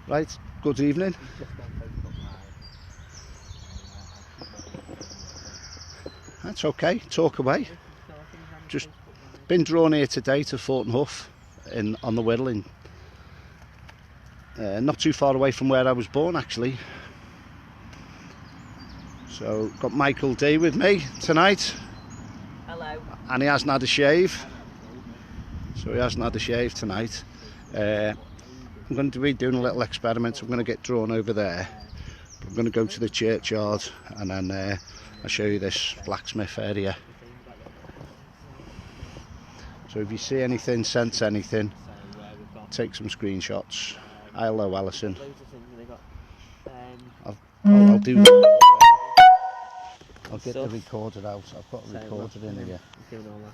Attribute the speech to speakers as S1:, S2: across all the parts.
S1: Right, good evening. That's okay, talk away. Just been drawn here today to Thoughton Hugh on the Wirral, not too far away from where I was born actually. So got Michael D with me tonight.
S2: Hello.
S1: And he hasn't had a shave. So he hasn't had a shave tonight. I'm going to be doing a little experiment. I'm going to get drawn over there. I'm going to go to the churchyard and then I'll show you this blacksmith area. So if you see anything, sense anything, take some screenshots. Hello, Alison. I'll do that. I'll get the recorder out. I've got a recorder in here.
S2: Doing all that.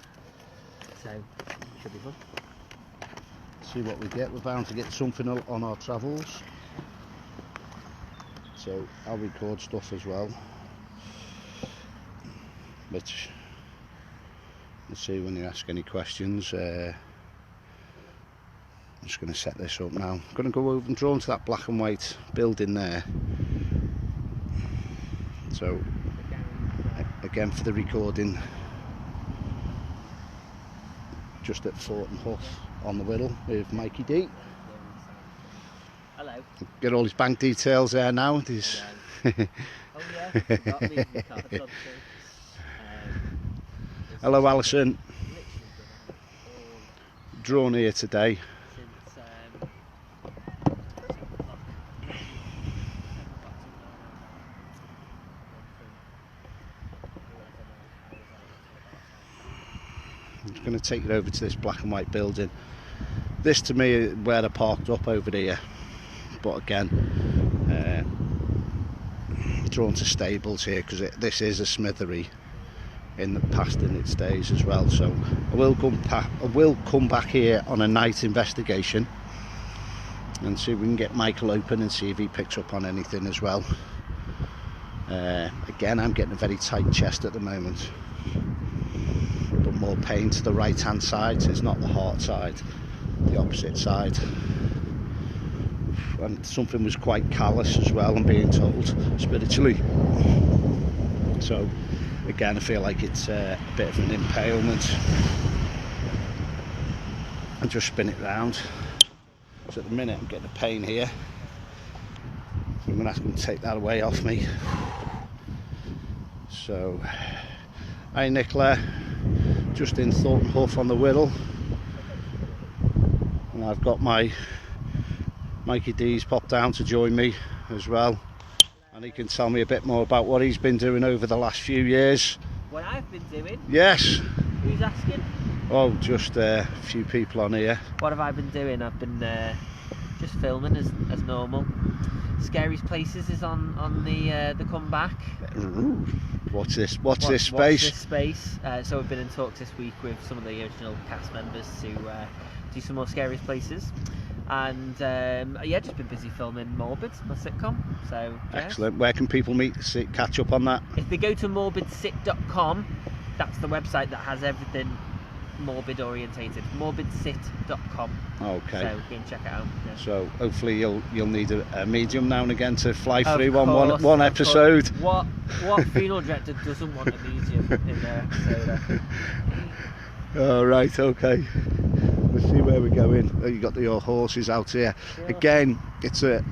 S2: So should be fun.
S1: See what we get. We're bound to get something on our travels. So I'll record stuff as well. But let's see when you ask any questions. I'm just going to set this up now. I'm going to go over and draw into that black and white building there. So again for the recording, just at Thoughton Hugh on the Wirral with Mikey D.
S2: Hello.
S1: Get all his bank details there now. His
S2: Oh yeah.
S1: Hello, Alison. Drawn here today. I'm going to take it over to this black and white building. This to me is where I parked up over here, but again drawn to stables here because this is a smithery in the past in its days as well. So I will come back here on a night investigation and see if we can get Michael open and see if he picks up on anything as well. Again, I'm getting a very tight chest at the moment, but more pain to the right hand side. It's not the heart side, the opposite side. And something was quite callous as well, I'm being told, spiritually. So again, I feel like it's a bit of an impalement. And just spin it round. So at the minute I'm getting a pain here. So I'm going to ask him to take that away off me. So, hi Nicola, just in Thoughton Hugh on the Wirral. And I've got my Mikey D's popped down to join me as well. And he can tell me a bit more about what he's been doing over the last few years.
S2: What I've been doing?
S1: Yes.
S2: Who's asking?
S1: Oh, just a few people on here.
S2: What have I been doing? I've been just filming as normal. Scariest Places is on the comeback.
S1: Ooh. Watch this space.
S2: Watch this space. So we've been in talks this week with some of the original cast members to do some more Scariest Places. And yeah, just been busy filming Morbid, my sitcom. So yeah.
S1: Excellent. Where can people catch up on that?
S2: If they go to morbidsit.com, that's the website that has everything morbid orientated. morbidsit.com.
S1: Okay.
S2: So go and check it out. Yeah.
S1: So hopefully you'll need a medium now and again to fly
S2: Of
S1: through
S2: course,
S1: one episode.
S2: What funeral director doesn't want a medium in their episode?
S1: All right. Okay. Let's see where we're going. Oh, you got your horses out here.
S2: Sure.
S1: Again, it's a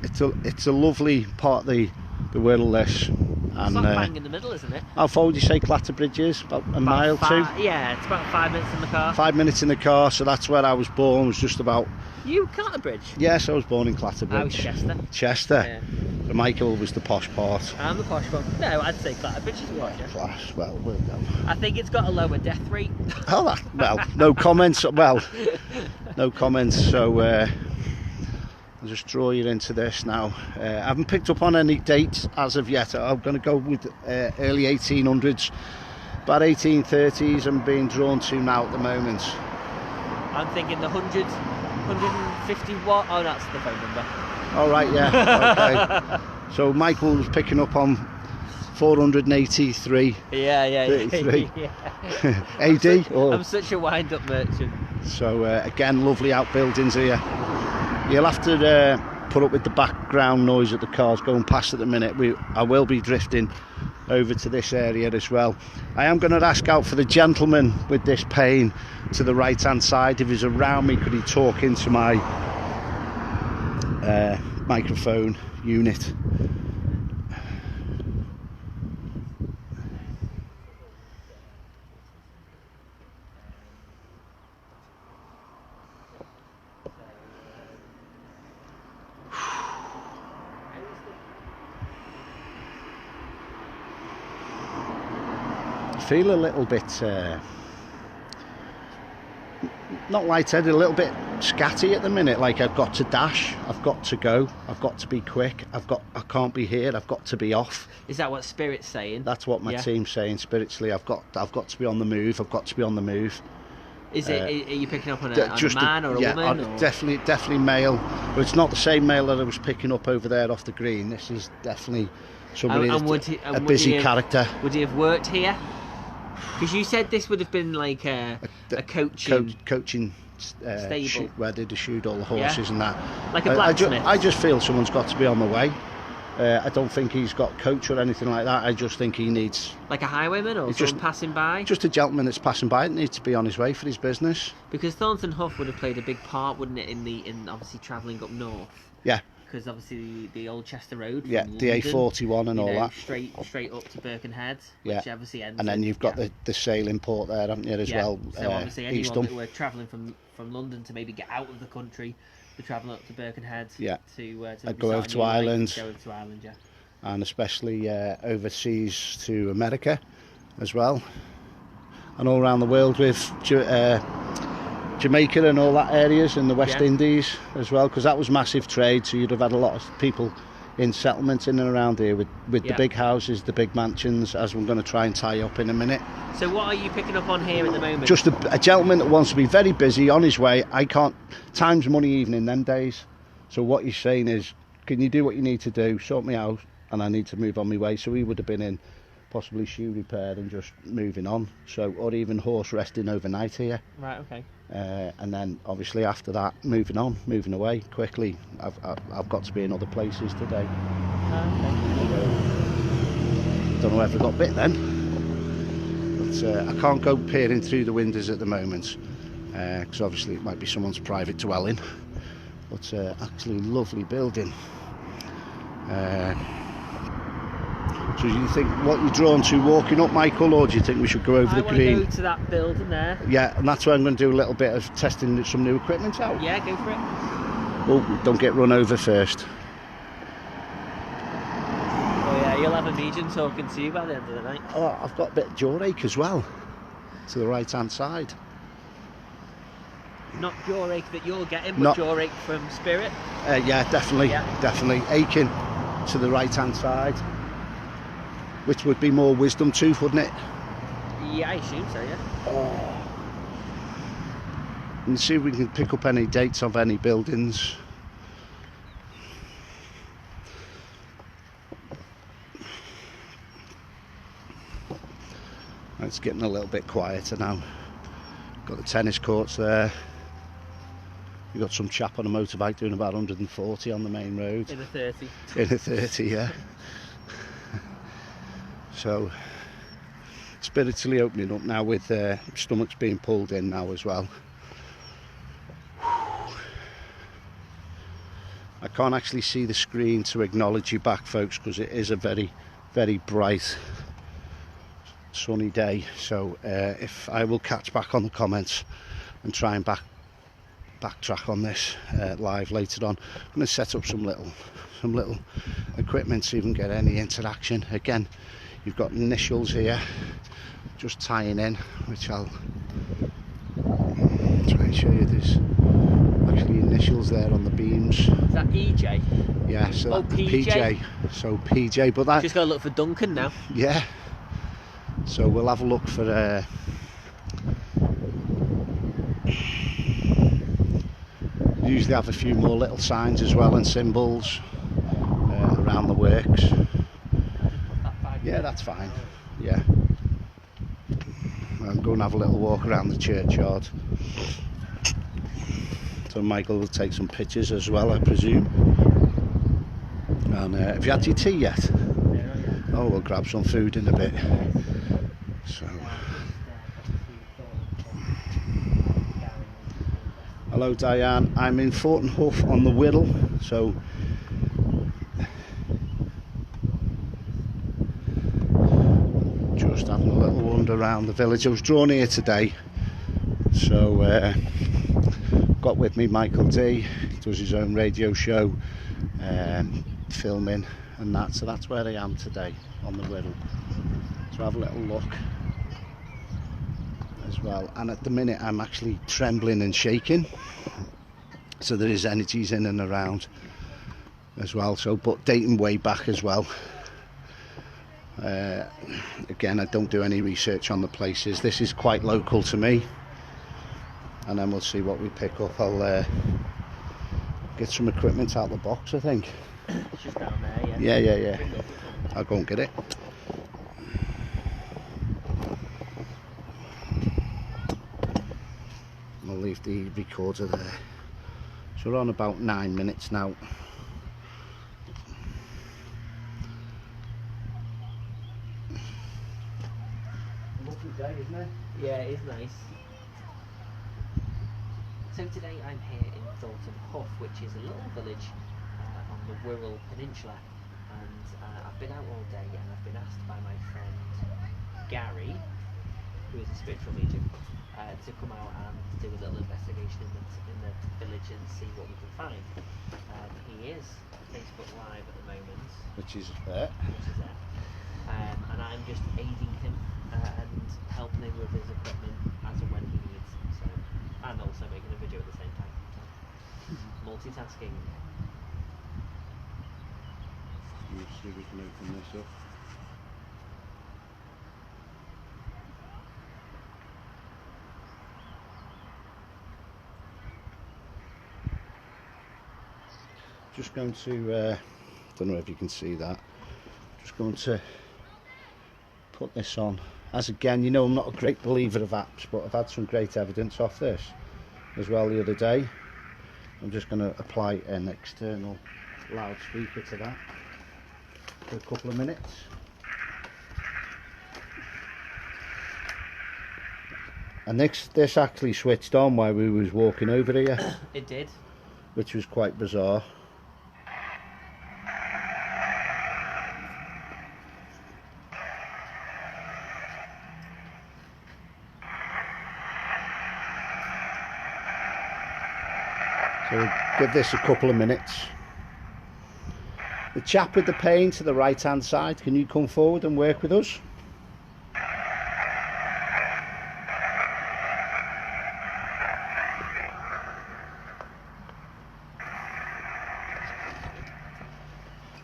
S1: lovely part of the Wirral this. And
S2: it's like bang in the middle, isn't it?
S1: How far would you say Clatterbridge is? About a mile, two?
S2: Yeah, it's about 5 minutes in the car.
S1: 5 minutes in the car, so that's where I was born. Was just about.
S2: You Clatterbridge?
S1: Yes, I was born in Clatterbridge.
S2: I was Chester.
S1: Chester.
S2: Yeah.
S1: So Michael was the posh part.
S2: I'm the posh one. No, I'd say Clatterbridge is posh.
S1: Class. Well, we'll go.
S2: I think it's got a lower death rate.
S1: Oh, well, no comments. Well, no comments. So I'll just draw you into this now. I haven't picked up on any dates as of yet. I'm going to go with early 1800s, about 1830s. I'm being drawn to now at the moment.
S2: I'm thinking the 100, 150 watt. Oh, that's the phone number.
S1: All right, yeah. Okay. So Michael was picking up on 483.
S2: Yeah.
S1: 33.
S2: Yeah.
S1: AD.
S2: I'm such a wind-up merchant.
S1: So again, lovely outbuildings here. You'll have to put up with the background noise of the cars going past at the minute. I will be drifting over to this area as well. I am going to ask out for the gentleman with this pane to the right hand side. If he's around me, could he talk into my microphone unit? Feel a little bit not lightheaded, a little bit scatty at the minute, like I've got to dash, I've got to go, I've got to be quick, I can't be here, I've got to be off.
S2: Is that what Spirit's saying?
S1: That's what my team's saying spiritually. I've got to be on the move, I've got to be on the move.
S2: Is it? Are you picking up on a man or a woman? Or?
S1: Definitely male, but it's not the same male that I was picking up over there off the green. This is definitely somebody a busy character.
S2: Would he have worked here? Because you said this would have been like a
S1: coaching
S2: stable
S1: where they'd shoot all the horses and that.
S2: Like a blacksmith.
S1: I just feel someone's got to be on the way. I don't think he's got coach or anything like that. I just think he needs...
S2: Like a highwayman or someone passing by?
S1: Just a gentleman that's passing by that needs to be on his way for his business.
S2: Because Thoughton Hugh would have played a big part, wouldn't it, in obviously travelling up north?
S1: Yeah.
S2: Because obviously the old Chester Road,
S1: yeah,
S2: from
S1: the
S2: London,
S1: A41 and all that,
S2: straight up to Birkenhead,
S1: yeah,
S2: which obviously ends.
S1: And then you've got the sailing port there, haven't you, as well?
S2: So obviously anyone that were travelling from London to maybe get out of the country, they're travelling up to Birkenhead.
S1: Yeah.
S2: To
S1: go over to Ireland.
S2: Go over to Ireland, yeah.
S1: And especially overseas to America, as well, and all around the world with Jamaica and all that areas in the West Indies as well, because that was massive trade, so you'd have had a lot of people in settlements in and around here with the big houses, the big mansions, as we're going to try and tie up in a minute.
S2: So what are you picking up on here at the moment?
S1: Just a gentleman that wants to be very busy on his way. I can't, time's money even in them days, so what he's saying is, can you do what you need to do, sort me out, and I need to move on my way. So he would have been in possibly shoe repair and just moving on, so, or even horse resting overnight here.
S2: Right, okay.
S1: And then obviously after that, moving away quickly. I've got to be in other places today.
S2: Okay.
S1: Don't know whether I got bit then, but I can't go peering through the windows at the moment, because obviously it might be someone's private dwelling, but actually lovely building. So do you think what you're drawn to walking up, Michael, or do you think we should go over the green?
S2: I want to go to that building there.
S1: Yeah, and that's where I'm going to do a little bit of testing some new equipment out.
S2: Yeah, go for it.
S1: Oh, don't get run over first.
S2: Oh yeah, you'll have a medium talking to you by the end of the night.
S1: Oh, I've got a bit of jaw ache as well, to the right hand side.
S2: Not jaw ache that you're getting, but jaw ache from Spirit?
S1: Yeah, definitely. Aching to the right hand side. Which would be more wisdom tooth, wouldn't it?
S2: Yeah, I assume so, yeah.
S1: Oh. And see if we can pick up any dates of any buildings. It's getting a little bit quieter now. Got the tennis courts there. You've got some chap on a motorbike doing about 140 on the main road.
S2: In a 30.
S1: In a 30, yeah. So, spiritually opening up now with stomachs being pulled in now as well. I can't actually see the screen to acknowledge you back, folks, because it is a very, very bright sunny day. So if I will catch back on the comments and try and backtrack on this live later on. I'm going to set up some little equipment so you can get any interaction. Again, you've got initials here just tying in, which I'll try and show you. There's actually initials there on the beams.
S2: Is that EJ?
S1: Yeah, so
S2: that's PJ.
S1: So PJ, but that
S2: just gotta look for Duncan now.
S1: Yeah, so we'll have a look for usually have a few more little signs as well and symbols around the works. Yeah, that's fine. Yeah, I'm going to have a little walk around the churchyard, so Michael will take some pictures as well, I presume. And have you had your tea yet? Oh, we'll grab some food in a bit. So, hello Diane, I'm in Thoughton Hugh on the Wirral, so just having a little wander around the village. I was drawn here today, so got with me Michael D, he does his own radio show, filming and that, so that's where I am today, on the Wirral. So have a little look as well, and at the minute I'm actually trembling and shaking, so there is energies in and around as well, so but dating way back as well. Again, I don't do any research on the places, this is quite local to me, and then we'll see what we pick up. I'll get some equipment out of the box, I think.
S2: It's just down there,
S1: Yeah. I'll go and get it. I'll leave the recorder there. So we're on about 9 minutes now. Lovely day, isn't it?
S2: Yeah, it is nice. So today I'm here in Thoughton Hugh, which is a little village on the Wirral Peninsula, and I've been out all day and I've been asked by my friend Gary, who is a spiritual medium, to come out and do a little investigation in the village and see what we can find. He is Facebook Live at the moment,
S1: Which is there.
S2: And I'm just aiding him and helping him with his equipment as and when he needs, so, and also making a video at the same time. Multitasking.
S1: Let's see if we can open this up. Just going to, don't know if you can see that, just going to put this on. As again, you know, I'm not a great believer of apps, but I've had some great evidence off this as well the other day. I'm just going to apply an external loudspeaker to that for a couple of minutes. And this actually switched on while we was walking over here.
S2: It did.
S1: Which was quite bizarre. So we'll give this a couple of minutes. The chap with the pane to the right hand side, can you come forward and work with us?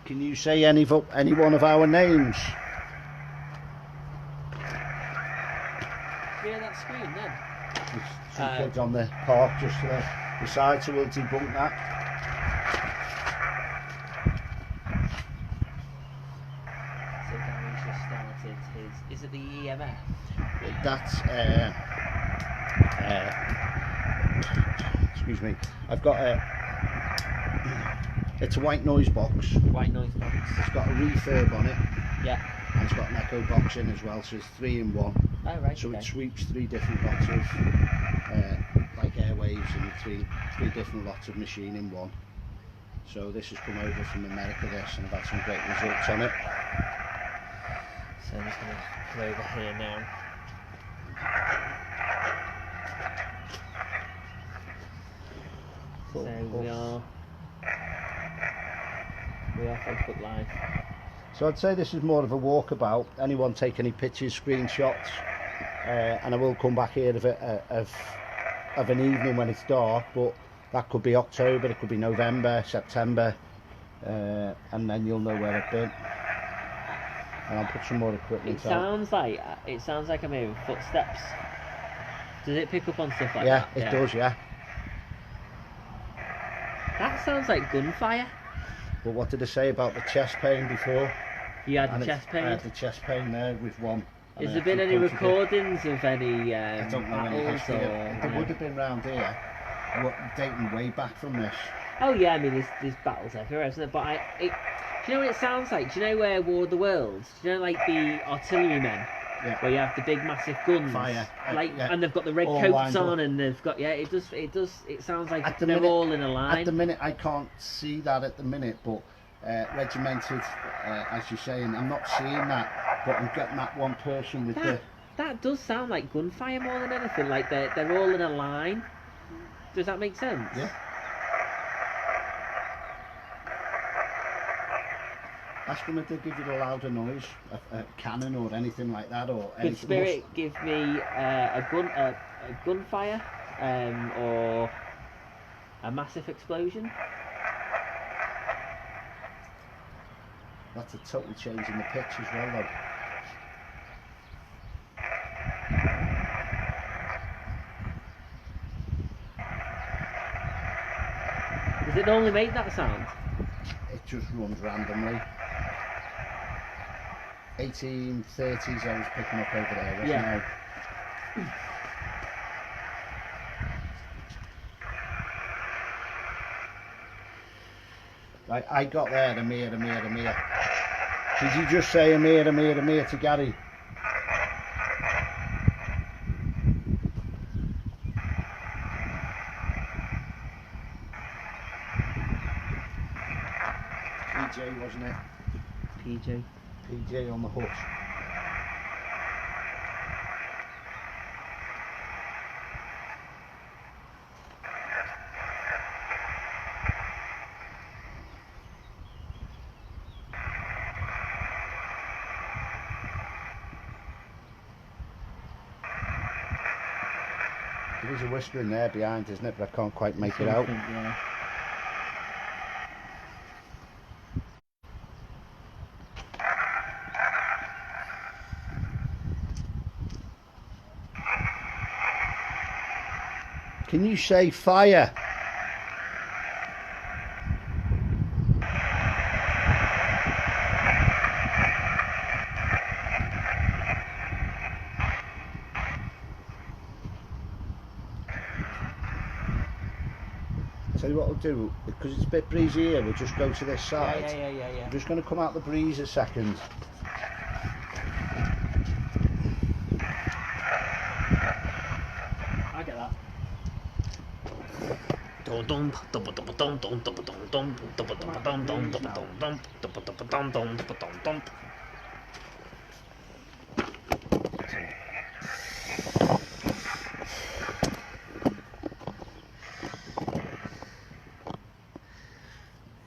S1: Can you say any one of our names?
S2: Yeah, that screen then.
S1: There's some kids on the park just to the side, so we'll debunk that.
S2: So Gary's just started his, is it the EMF?
S1: That's, excuse me, I've got it's a white noise box.
S2: White noise box.
S1: It's got a refurb on it.
S2: Yeah.
S1: And it's got an echo box in as well, so it's 3 in 1.
S2: Oh, right.
S1: So
S2: okay.
S1: it sweeps 3 different lots of like airwaves and three different lots of machine in one. So this has come over from America, this, and I've had some great results on it.
S2: So I'm just going to come over here now. So we are Facebook Live.
S1: So I'd say this is more of a walkabout. Anyone take any pictures, screenshots, and I will come back here of an evening when it's dark, but that could be October, it could be November, September, and then you'll know where I've been. And I'll put some more equipment
S2: It sounds like I'm hearing footsteps. Does it pick up on stuff like that?
S1: Yeah, it does, yeah.
S2: That sounds like gunfire.
S1: But what did I say about the chest pain before?
S2: You had the chest pain?
S1: I had the chest pain there with one.
S2: Has there been any recordings of any
S1: I don't know any
S2: battles
S1: history.
S2: or...
S1: There would have been round here, dating way back from this.
S2: Oh yeah, I mean there's battles everywhere, isn't there? But Do you know what it sounds like? Do you know where War of the Worlds? Do you know, like the artillerymen?
S1: Yeah.
S2: Where you have the big massive guns,
S1: Fire.
S2: like,
S1: Yeah.
S2: and they've got the red
S1: All
S2: coats
S1: lined
S2: on,
S1: up.
S2: and they've got It does. It sounds like
S1: At the
S2: they're
S1: minute-
S2: all in a line.
S1: At the minute, I can't see that at the minute, but regimented, as you're saying, I'm not seeing that, but I'm getting that one person with
S2: That does sound like gunfire more than anything. Like they're all in a line. Does that make sense?
S1: Yeah. Ask them if they give you a louder noise, a cannon or anything like that, or
S2: Good
S1: anything.
S2: Spirit give me a gunfire, or a massive explosion.
S1: That's a total change in the pitch as well, though.
S2: Does it normally make that sound?
S1: It just runs randomly. 1830s I was picking up over there, wasn't
S2: Yeah.
S1: I? Right, I got there, Amir. Did you just say Amir to Gary? PJ, wasn't it? PJ on the hut. There is a whisper in there behind, isn't it? But I can't quite make it out.
S2: Yeah.
S1: Can you say fire? Tell you what we'll do, because it's a bit breezy here, we'll just go to this side.
S2: Yeah.
S1: I'm just going to come out the breeze a second.
S2: I get that.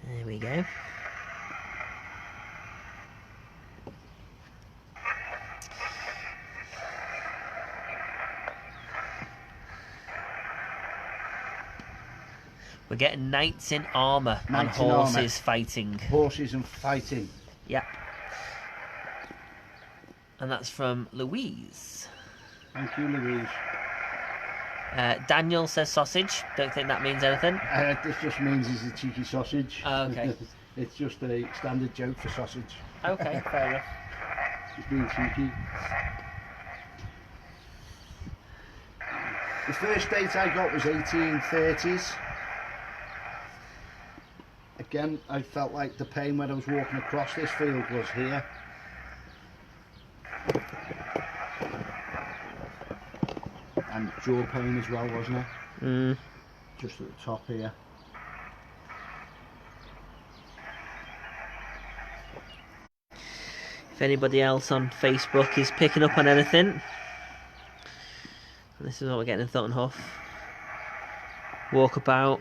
S2: There we go. We're getting knights in armour and
S1: Knights in armour.
S2: horses fighting.
S1: Horses and fighting.
S2: Yep. And that's from Louise.
S1: Thank you, Louise.
S2: Daniel says sausage. Don't think that means anything.
S1: This just means he's a cheeky sausage.
S2: Oh, okay.
S1: It's just a standard joke for sausage.
S2: Okay, fair enough.
S1: He's being cheeky. The first date I got was 1830s. Again, I felt like the pain when I was walking across this field was here. And jaw pain as well, wasn't it?
S2: Mm.
S1: Just at the top here.
S2: If anybody else on Facebook is picking up on anything, and this is what we're getting in Thoughton Hugh. Walkabout.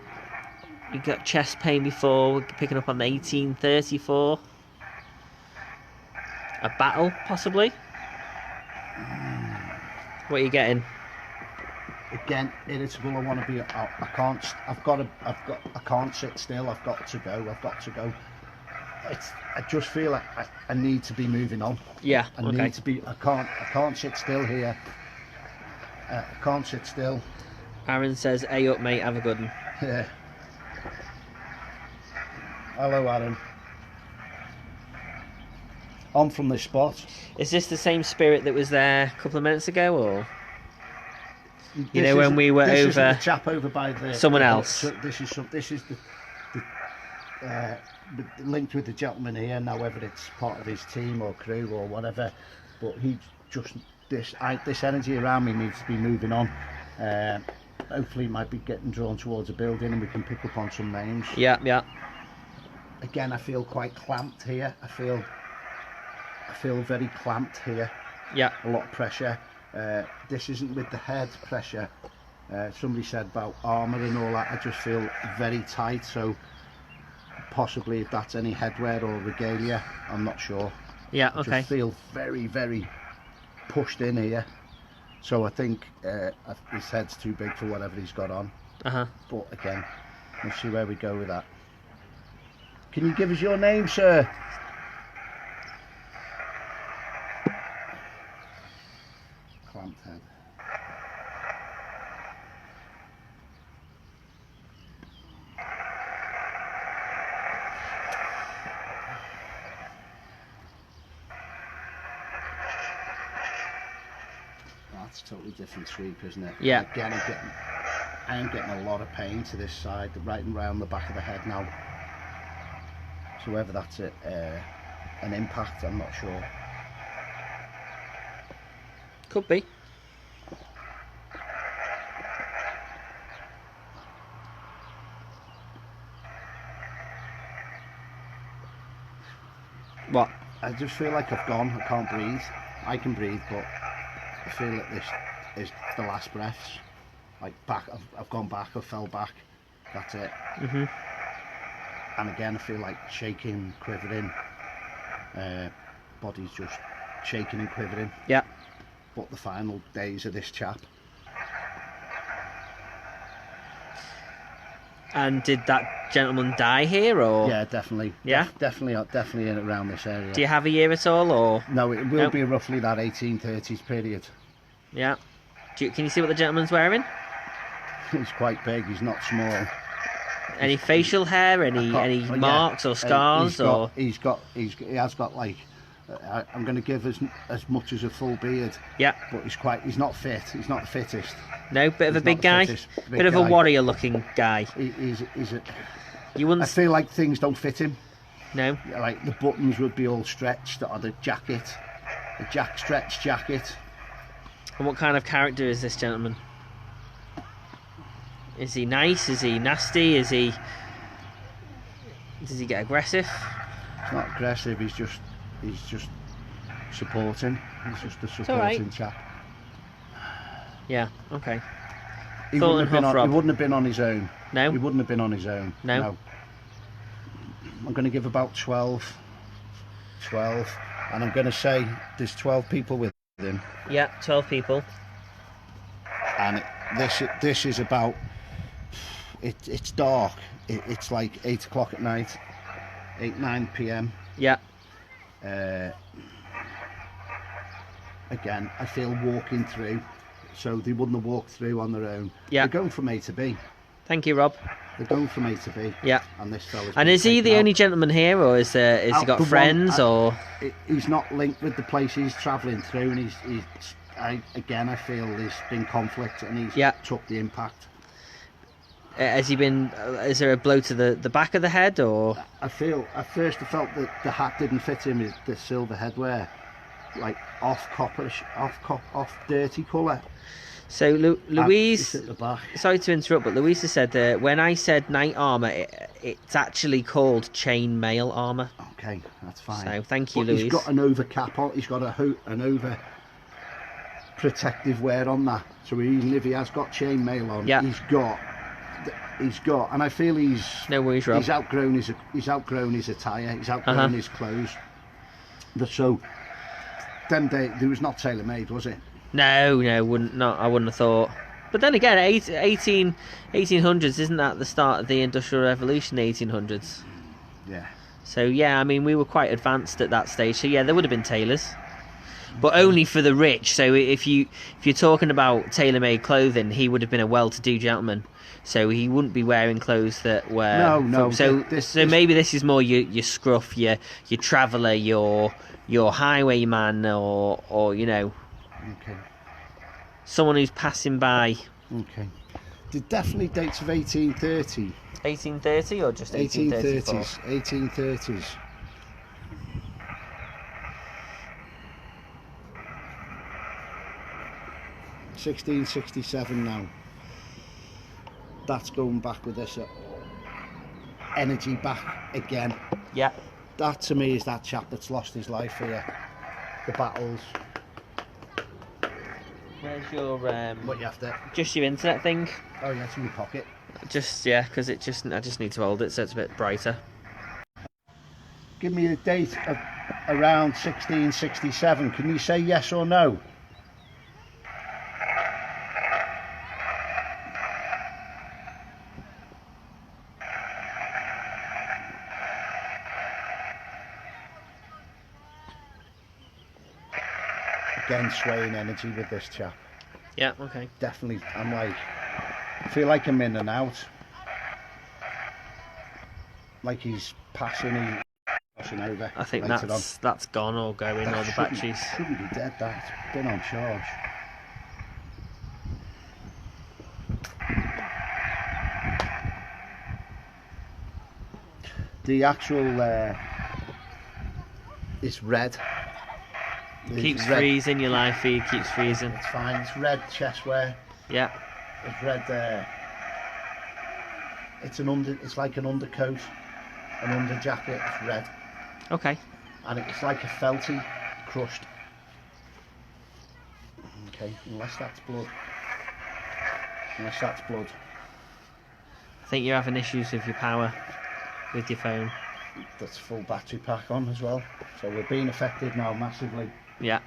S2: You got chest pain before. We're picking up on the 1834. A battle, possibly. What are you getting?
S1: Again, irritable. I want to be. I can't. I can't sit still. I've got to go. I just feel like I need to be moving on.
S2: Yeah.
S1: I
S2: Okay.
S1: need to be. I can't sit still here. I can't sit still.
S2: Aaron says, "Hey up, mate. Have a good one."
S1: Yeah. Hello, Aaron. I'm from this spot.
S2: Is this the same spirit that was there a couple of minutes ago, or
S1: This
S2: know, when
S1: isn't-
S2: we were
S1: this isn't
S2: over
S1: the chap over by the
S2: someone
S1: the-
S2: else?
S1: so this is the linked with the gentleman here now, whether it's part of his team or crew or whatever. But he just this energy around me needs to be moving on. Hopefully, it might be getting drawn towards a building, and we can pick up on some names.
S2: Yeah.
S1: Again, I feel quite clamped here. I feel very clamped here.
S2: Yeah.
S1: A lot of pressure. This isn't with the head pressure. Somebody said about armour and all that. I just feel very tight. So possibly if that's any headwear or regalia, I'm not sure.
S2: Yeah.
S1: I
S2: Okay.
S1: just feel very, very pushed in here. So I think his head's too big for whatever he's got on. But again, we'll see where we go with that. Can you give us your name, sir? Clamped head. That's a totally different sweep, isn't it?
S2: Yeah.
S1: Again, I am getting a lot of pain to this side, right and round the back of the head now. So whether that's an impact, I'm not sure.
S2: Could be. What?
S1: I just feel like I've gone. I can't breathe. I can breathe, but I feel that this is the last breaths. Like back, I've gone back. I fell back. That's it. And again, I feel like shaking, quivering. Body's just shaking and quivering.
S2: Yeah.
S1: But the final days of this chap.
S2: And did that gentleman die here, or?
S1: Yeah, definitely.
S2: Yeah?
S1: Definitely in around this area.
S2: Do you have a year at all, or?
S1: No, it will
S2: Nope.
S1: be roughly that 1830s period.
S2: Yeah. Can you see what the gentleman's wearing?
S1: He's quite big. He's not small.
S2: Any facial hair? Any marks or scars?
S1: He has got like. I'm going to give as much as a full beard.
S2: Yeah.
S1: But he's not fit. He's not the fittest.
S2: No, bit of a
S1: He's
S2: big
S1: not the
S2: guy.
S1: fittest,
S2: Bit of a
S1: guy.
S2: warrior-looking guy.
S1: He's a.
S2: You
S1: I
S2: wouldn't.
S1: feel like things don't fit him.
S2: No.
S1: Like the buttons would be all stretched, or the jacket, stretched jacket.
S2: And what kind of character is this gentleman? Is he nice? Is he nasty? Does he get aggressive?
S1: He's not aggressive. He's just supporting. He's just a supporting
S2: alright.
S1: chap.
S2: Yeah. Okay.
S1: He
S2: Thoughton
S1: wouldn't, have been
S2: Hugh, Rob.
S1: he wouldn't have been on his own.
S2: No.
S1: He wouldn't have been on his own.
S2: No.
S1: I'm going to give about 12. And I'm going to say there's 12 people with him.
S2: Yeah. 12 people.
S1: And this is about. It's dark. It's like 8 o'clock at night. 9 p.m.
S2: Yeah.
S1: Again, I feel walking through, so they wouldn't have walked through on their own.
S2: Yeah.
S1: They're going from A to B.
S2: Thank you, Rob.
S1: They're going from A to B.
S2: Yeah.
S1: And this fella's.
S2: And
S1: been
S2: is he
S1: taken
S2: the
S1: out.
S2: only gentleman here, or is he
S1: Out
S2: got
S1: the
S2: friends,
S1: one-
S2: or?
S1: He's not linked with the place he's travelling through, and I feel there's been conflict, and he's
S2: Yeah.
S1: took the impact.
S2: Has he been? Is there a blow to the back of the head, or?
S1: At first I felt that the hat didn't fit him, the silver headwear, like off dirty colour.
S2: So Louise,
S1: It's at the back.
S2: sorry to interrupt, but Louisa said when I said knight armour, it's actually called chain mail armour.
S1: Okay, that's fine.
S2: So thank you,
S1: But
S2: Louise.
S1: he's got an over cap on. He's got an over protective wear on that. So even if he has got chain mail on,
S2: Yeah.
S1: he's got, and I feel he's
S2: No worries, Rob.
S1: he's outgrown his attire. He's outgrown his clothes. So them days there was not tailor made, was it?
S2: No, I wouldn't have thought. But then again, 1800s, isn't that the start of the Industrial Revolution, the 1800s?
S1: Yeah.
S2: So yeah, I mean, we were quite advanced at that stage. So yeah, there would have been tailors, but only for the rich. So if you're talking about tailor-made clothing, he would have been a well-to-do gentleman. So he wouldn't be wearing clothes that were.
S1: No.
S2: So maybe this is more your scruff, your traveller, your highwayman, or
S1: Okay.
S2: someone who's passing by.
S1: Okay. There's definitely dates of 1830.
S2: 1830 or just 1834?
S1: 1830s. (1667) now. That's going back with this energy back again.
S2: Yeah.
S1: That to me is that chap that's lost his life here. The battles.
S2: Where's your
S1: What you have to?
S2: just your internet thing?
S1: Oh yeah, it's in your pocket.
S2: Just because I just need to hold it so it's a bit brighter.
S1: Give me a date of around 1667. Can you say yes or no? Again, swaying energy with this chap.
S2: Yeah. Okay.
S1: Definitely, I feel like I'm in and out. Like he's passing over.
S2: I think that's gone or going, or the batteries.
S1: Shouldn't be dead. That's been on charge. The actual it's red.
S2: Keeps freezing. Your live feed keeps freezing.
S1: It's fine. It's red chest wear.
S2: Yeah.
S1: It's red. It's like an undercoat, an under jacket. It's red.
S2: Okay.
S1: And it's like a felty crushed. Okay, unless that's blood.
S2: I think you're having issues with your power with your phone.
S1: That's full battery pack on as well. So we're being affected now massively.
S2: Yeah.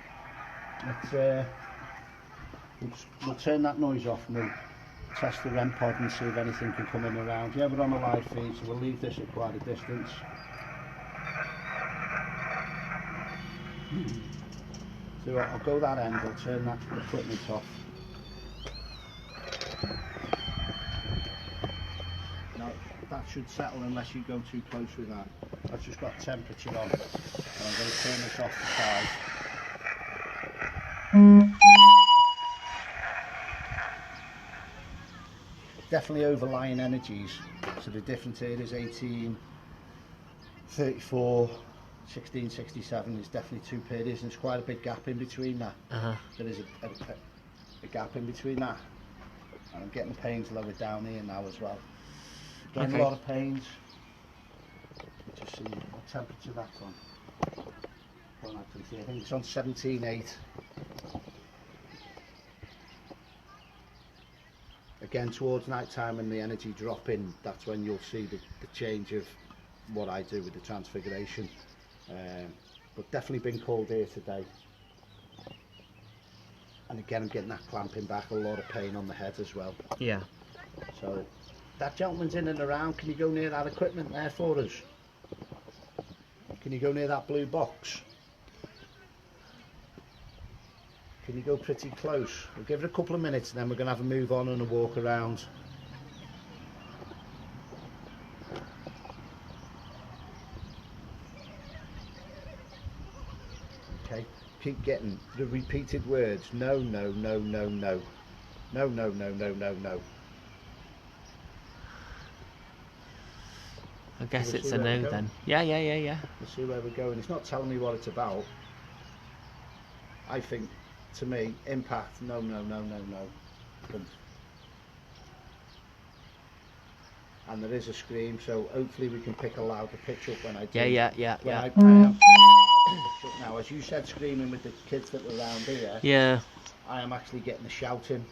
S1: We'll turn that noise off and we'll test the REM pod and see if anything can come in around. Yeah, we're on a live feed, so we'll leave this at quite a distance. So I'll go that end, I'll turn that equipment off. Now that should settle unless you go too close with that. I've just got temperature on, and I'm going to turn this off the side. Definitely overlying energies. So the difference here is 1834, 1667 is definitely two periods, and there's quite a big gap in between that. There is a gap in between that, and I'm getting the pains lower down here now as well. Getting a lot of pains. Just see what temperature that's on. Can't actually see. I think it's on 17.8. Again, towards night time and the energy dropping, that's when you'll see the change of what I do with the transfiguration. But definitely been cold here today. And again, I'm getting that clamping back, a lot of pain on the head as well.
S2: Yeah.
S1: So that gentleman's in and around. Can you go near that equipment there for us? Can you go near that blue box? Can you go pretty close? We'll give it a couple of minutes and then we're going to have a move on and a walk around. Okay, keep getting the repeated words. No, no, no, no, no. No, no, no, no, no, no.
S2: I guess it's a no then. Yeah.
S1: We'll see where we're going. It's not telling me what it's about. I think, to me, impact, no. And there is a scream, so hopefully we can pick a louder pitch up when I do.
S2: Yeah.
S1: I am now, as you said, screaming with the kids that were around here.
S2: Yeah.
S1: I am actually getting the shouting,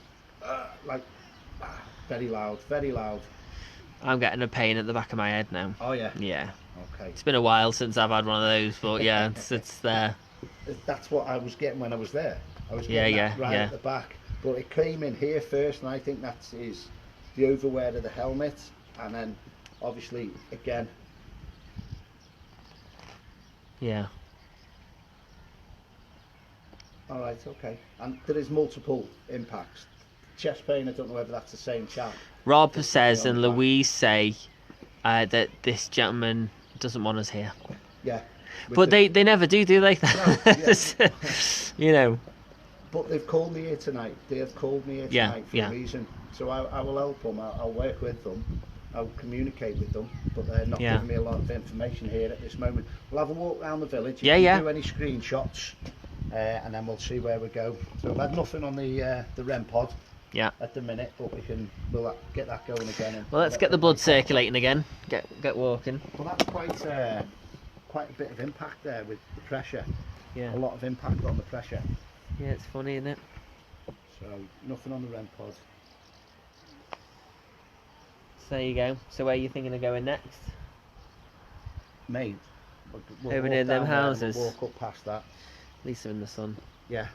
S1: very loud, very loud.
S2: I'm getting a pain at the back of my head now.
S1: Oh yeah.
S2: Yeah.
S1: Okay.
S2: It's been a while since I've had one of those, but yeah, it's there.
S1: That's what I was getting when I was there. I was getting that right at the back, but it came in here first, and I think that is the overwear of the helmet, and then obviously again.
S2: Yeah.
S1: All right, okay. And there is multiple impacts. Chest pain, I don't know whether that's the same chap.
S2: Rob says and Louise say that this gentleman doesn't want us here.
S1: Yeah.
S2: But they never do they?
S1: No, yeah.
S2: You know.
S1: But they've called me here tonight. They have called me here tonight for a reason. So I will help them. I'll work with them. I'll communicate with them. But they're not giving me a lot of information here at this moment. We'll have a walk around the village. You can do any screenshots, and then we'll see where we go. So I've had nothing on the REM pod.
S2: Yeah.
S1: At the minute, but we'll get that going again.
S2: Well, let's get the blood circulating again. Get walking.
S1: Well, that's quite a bit of impact there with the pressure.
S2: Yeah.
S1: A lot of impact on the pressure.
S2: Yeah, it's funny, isn't it?
S1: So nothing on the REM pod.
S2: So there you go. So where are you thinking of going next?
S1: Mate. We'll
S2: over near them houses.
S1: We'll walk up past that.
S2: At least they're in the sun.
S1: Yeah.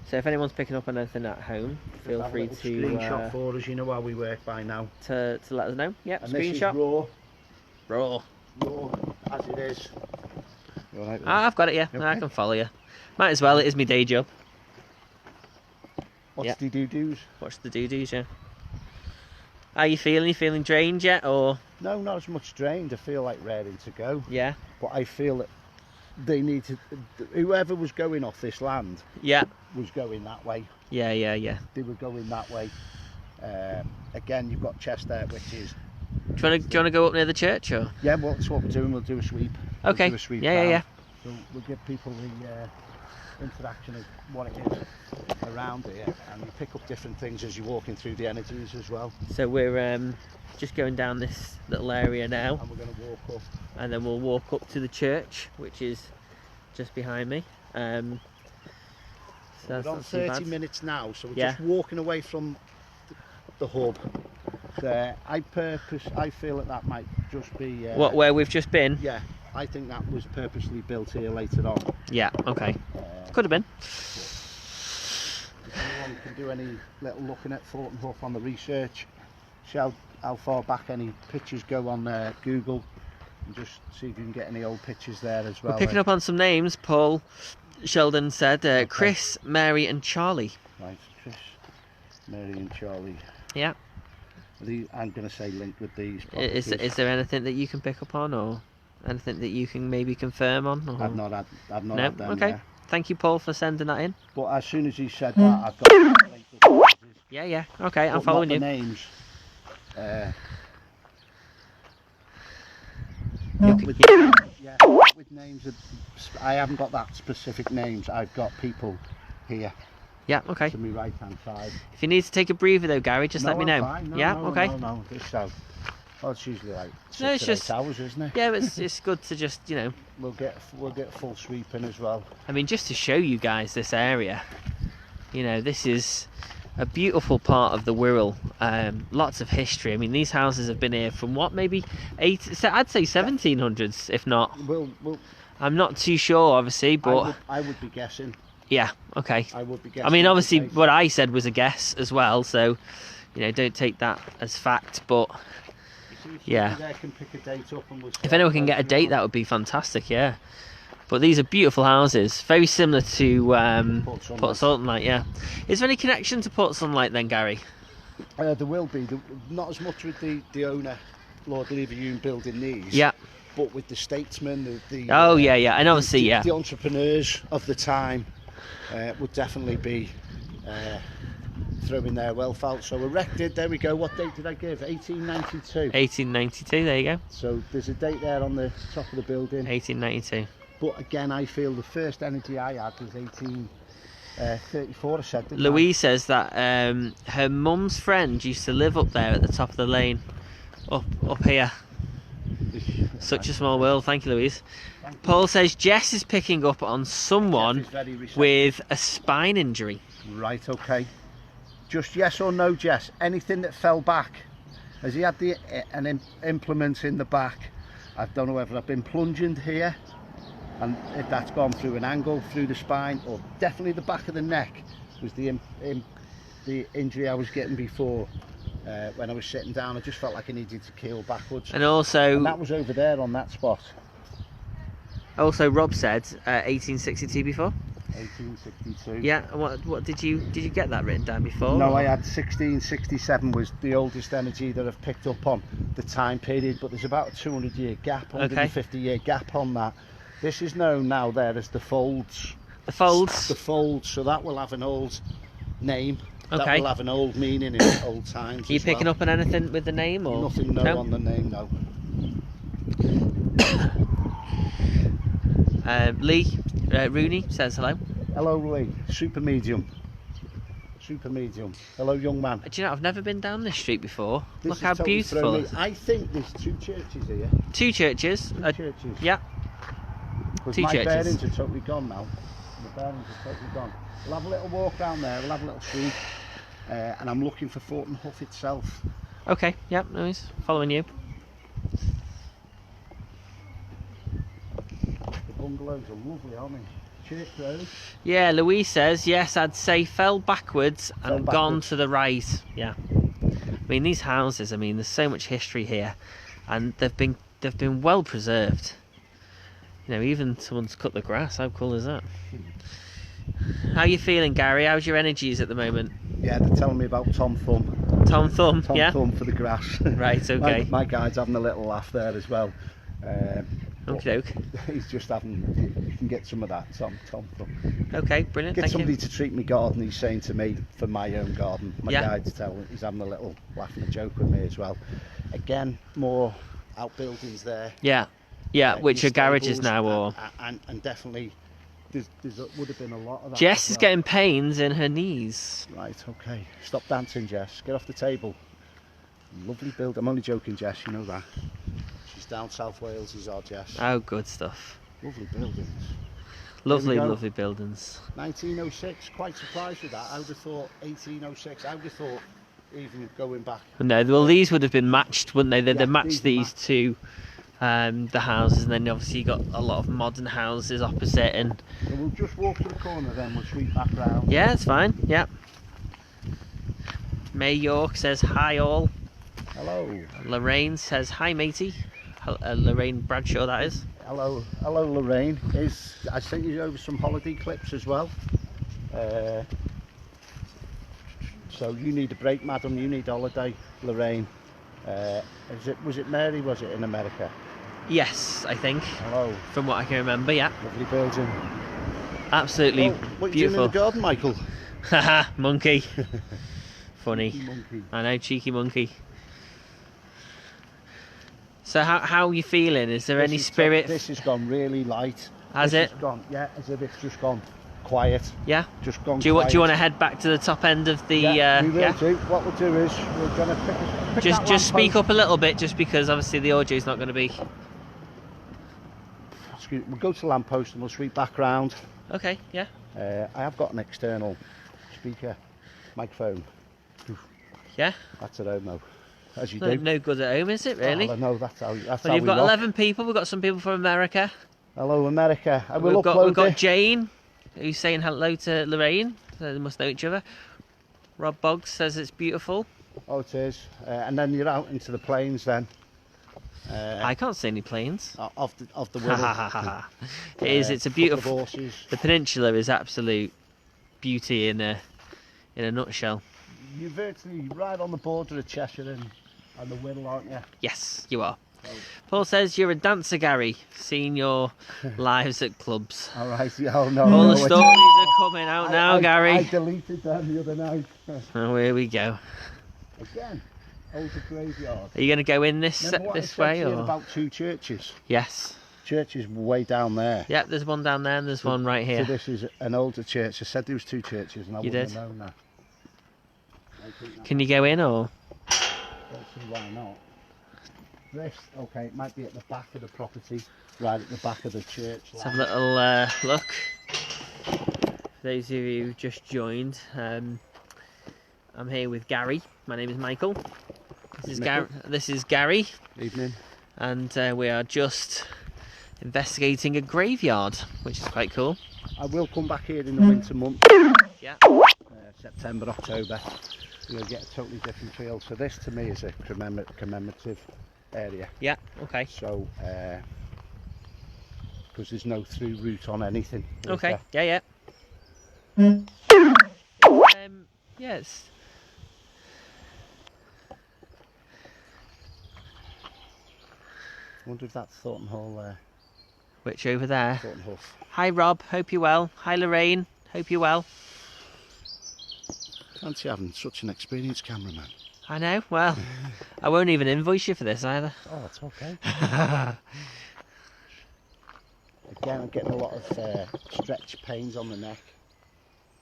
S2: So if anyone's picking up on anything at home, feel free to
S1: screenshot for us. You know how we work by now.
S2: To let us know. Yep.
S1: And
S2: Screenshot.
S1: This is
S2: raw
S1: as it is. Right,
S2: I've got it. Yeah, okay. I can follow you. Might as well. It is my day job.
S1: What's the doo-doos?
S2: What's the doo-doos? Yeah. How you feeling? You feeling drained yet, or?
S1: No, not as much drained. I feel like ready to go.
S2: Yeah.
S1: But I feel that they need to. Whoever was going off this land.
S2: Yeah.
S1: Was going that way.
S2: Yeah.
S1: They were going that way. Again, you've got Chester, which is.
S2: Do you want to go up near the church, or?
S1: Yeah, well, that's what we're doing. We'll do a sweep.
S2: Okay.
S1: We'll do a sweep
S2: yeah.
S1: So we'll give people the interaction of what it is around here, and you pick up different things as you're walking through the energies as well.
S2: So we're just going down this little area now,
S1: and we're going to walk up,
S2: and then we'll walk up to the church, which is just behind me. So
S1: we're on 30 minutes now, so we're just walking away from the hub. I feel that might just be
S2: where we've just been.
S1: Yeah, I think that was purposely built here later on.
S2: Yeah, okay. Could have been.
S1: If anyone can do any little looking at Thoughton Hugh on the research, see how far back any pictures go on Google, and just see if you can get any old pictures there as well.
S2: We're picking up on some names. Paul Sheldon said Chris, Mary and Charlie.
S1: Right, Chris, Mary and Charlie.
S2: Yeah.
S1: I'm going to say linked with these.
S2: Is there anything that you can pick up on, or anything that you can maybe confirm on? Or?
S1: I've not had them.
S2: Okay.
S1: There.
S2: Thank you, Paul, for sending that in.
S1: But as soon as he said that, I've got linked with
S2: Yeah. Okay, I'm following you.
S1: Names. With names. I haven't got that specific names. I've got people here.
S2: Yeah, okay.
S1: To my right hand side.
S2: If you need to take a breather though, Gary, just let me know. Okay.
S1: No. It's usually like 6
S2: it's
S1: or 8 hours, isn't it?
S2: Yeah, it's good to just
S1: We'll get full sweeping as well.
S2: I mean, just to show you guys this area. This is a beautiful part of the Wirral. Lots of history. I mean, these houses have been here from maybe I'd say 1700s, if not. I'm not too sure, obviously, but
S1: I would be guessing.
S2: Yeah, okay.
S1: I would be guessing.
S2: I mean, obviously, what I said was a guess as well, so don't take that as fact. But yeah, if anyone can get a date, that would be fantastic. Yeah, but these are beautiful houses, very similar to Port Sunlight. Yeah, is there any connection to Port Sunlight then, Gary?
S1: There will be. Not as much with the owner, Lord Leverhulme, building these.
S2: Yeah.
S1: But with the statesmen,
S2: and obviously
S1: the entrepreneurs of the time would definitely be throwing their wealth out. So erected, there we go. What date did I give? 1892.
S2: 1892, there you go.
S1: So there's a date there on the top of the building.
S2: 1892.
S1: But again, I feel the first energy I had was 1834, I said, didn't
S2: Louise says that her mum's friend used to live up there at the top of the lane. Up here. Such a small world. Thank you, Louise. Paul says Jess is picking up on someone with a spine injury.
S1: Right, okay. Just yes or no, Jess. Anything that fell back? Has he had an implement in the back? I don't know whether I've been plunging here, and if that's gone through an angle, through the spine, or definitely the back of the neck was the injury I was getting before. When I was sitting down, I just felt like I needed to keel backwards.
S2: And that
S1: was over there on that spot.
S2: Also, Rob said 1862 before.
S1: 1862.
S2: Yeah. And what did you get that written down before?
S1: No, I had 1667 was the oldest energy that I've picked up on the time period, but there's about a 200-year gap, 150-year gap on that. This is known now there as the folds.
S2: The folds.
S1: The fold, so that will have an old name. That
S2: Okay.
S1: will have an old meaning in old times.
S2: Are you picking up on anything with the name or
S1: Nothing
S2: no?
S1: on the name, no.
S2: Lee Rooney says hello.
S1: Hello Lee, super medium. Super medium. Hello young man.
S2: Do you know, I've never been down this street before.
S1: This
S2: Look
S1: is
S2: how
S1: totally
S2: beautiful.
S1: thrown me. I think there's 2 churches here.
S2: 2 churches.
S1: 2 churches.
S2: Yeah.
S1: Because
S2: 2
S1: my
S2: churches.
S1: bearings are totally gone now. The bearings are totally gone. We'll have a little walk around there, we'll have a little street. And I'm looking for Thoughton Hugh itself.
S2: Okay, yeah, no worries. Following you.
S1: The bungalows are lovely, aren't they? Church Road.
S2: Yeah, Louise says, yes, I'd say fell backwards and gone to the right. Yeah. I mean, these houses, I mean, there's so much history here. And they've been well preserved. You know, even someone's cut the grass. How cool is that? How are you feeling, Gary? How's your energies at the moment?
S1: Yeah, they're telling me about Tom Thumb.
S2: Tom Thumb,
S1: Tom
S2: yeah?
S1: Thumb for the grass.
S2: Right, okay.
S1: My guy's having a little laugh there as well.
S2: Okie doke.
S1: He's just having, you can get some of that, Tom Thumb.
S2: Okay, brilliant,
S1: Get
S2: thank
S1: somebody
S2: you.
S1: to treat me garden, he's saying to me, for my own garden. My
S2: Yeah.
S1: guide's telling, he's having a little laugh and a joke with me as well. Again, more outbuildings there.
S2: Yeah, yeah, which are garages
S1: stables,
S2: now, or...
S1: And definitely, would have been a lot of that.
S2: Jess
S1: as
S2: is
S1: well.
S2: getting pains in her knees.
S1: Right, okay. Stop dancing, Jess. Get off the table. Lovely build. I'm only joking, Jess, you know that. She's down South Wales, is our Jess.
S2: Oh, good stuff.
S1: Lovely buildings.
S2: Lovely,
S1: go.
S2: lovely buildings.
S1: 1906, quite surprised with that. I would have thought 1806. I would have thought even going back.
S2: No, well, these would have been matched, wouldn't they? They'd
S1: Yeah,
S2: matched
S1: these are
S2: these to the houses, and then obviously you got a lot of modern houses opposite, and
S1: So we'll just walk to the corner then, we'll sweep back round.
S2: yeah, it's fine. Yeah. May York says hi all.
S1: Hello.
S2: Lorraine says hi matey. Lorraine Bradshaw, that is.
S1: Hello, Lorraine. I sent you over some holiday clips as well. So you need a break, madam. You need holiday, Lorraine. Was it Mary? Was it in America?
S2: Yes, I think.
S1: Hello.
S2: From what I can remember, yeah.
S1: Lovely building.
S2: Absolutely
S1: What are you doing in
S2: beautiful.
S1: the garden, Michael?
S2: Haha, monkey. Funny.
S1: Monkey.
S2: I know, cheeky monkey. So how are you feeling? Is there any spirit?
S1: This has gone really light.
S2: Has
S1: This
S2: it?
S1: has gone, yeah, as if it's just gone quiet.
S2: Yeah.
S1: Just gone
S2: Do you
S1: quiet.
S2: want to head back to the top end of the?
S1: Yeah, we will
S2: yeah.
S1: do. What we'll do is we're going to pick
S2: Just speak up a little bit, just because obviously the audio is not going to be.
S1: We'll go to the lamppost and we'll sweep back round.
S2: Okay. Yeah.
S1: I have got an external speaker, microphone.
S2: Yeah.
S1: That's at home though, as you
S2: No,
S1: do.
S2: no good at home, is it? Really?
S1: Oh, no, that's how
S2: Well,
S1: we
S2: you've got
S1: rock.
S2: 11 people. We've got some people from America.
S1: Hello, America. I will upload
S2: We've got
S1: it.
S2: Jane, who's saying hello to Lorraine. So they must know each other. Rob Boggs says it's beautiful.
S1: Oh, it is. And then you're out into the plains then.
S2: I can't see any planes.
S1: Of the
S2: Ha
S1: Wirral.
S2: ha ha ha. It is. It's a
S1: Couple of
S2: beautiful.
S1: horses.
S2: The peninsula is absolute beauty in a nutshell.
S1: You're virtually right on the border of Cheshire and the Wirral, aren't you?
S2: Yes, you are. Paul says you're a dancer, Gary. Seen your lives at clubs.
S1: All right. Yeah, oh, no.
S2: All
S1: no,
S2: the
S1: it's-
S2: stories are coming out now,
S1: I
S2: Gary.
S1: deleted them the other night.
S2: Oh, here we go.
S1: Again, old graveyard.
S2: Are you going to go in this
S1: Remember what I
S2: this
S1: said
S2: way
S1: to you
S2: or?
S1: about 2 churches?
S2: Yes.
S1: Church is way down there.
S2: Yeah, there's one down there and there's one right
S1: So
S2: here.
S1: this is an older church. I said there was 2 churches and I
S2: You
S1: wouldn't
S2: did?
S1: have known that. I think that
S2: Can you go in or?
S1: don't see why not. This, okay, it might be at the back of the property, right at the back of the church.
S2: Let's have a little look. For those of you who just joined, I'm here with Gary. My name is Michael. This is Gary,
S1: Evening.
S2: and we are just investigating a graveyard, which is quite cool.
S1: I will come back here in the winter months.
S2: Yeah.
S1: September, October. You'll get a totally different feel. So this to me is a commemorative area.
S2: Yeah. Okay.
S1: So, because there's no through route on anything. is
S2: Okay.
S1: there?
S2: Yeah. Yes.
S1: I wonder if that's Thoughton Hall there.
S2: Which over there?
S1: Thoughton Hugh.
S2: Hi Rob, hope you're well. Hi Lorraine, hope you're well.
S1: Fancy having such an experienced cameraman.
S2: I know, well, I won't even invoice you for this either.
S1: Oh, it's okay. Again, I'm getting a lot of stretch pains on the neck.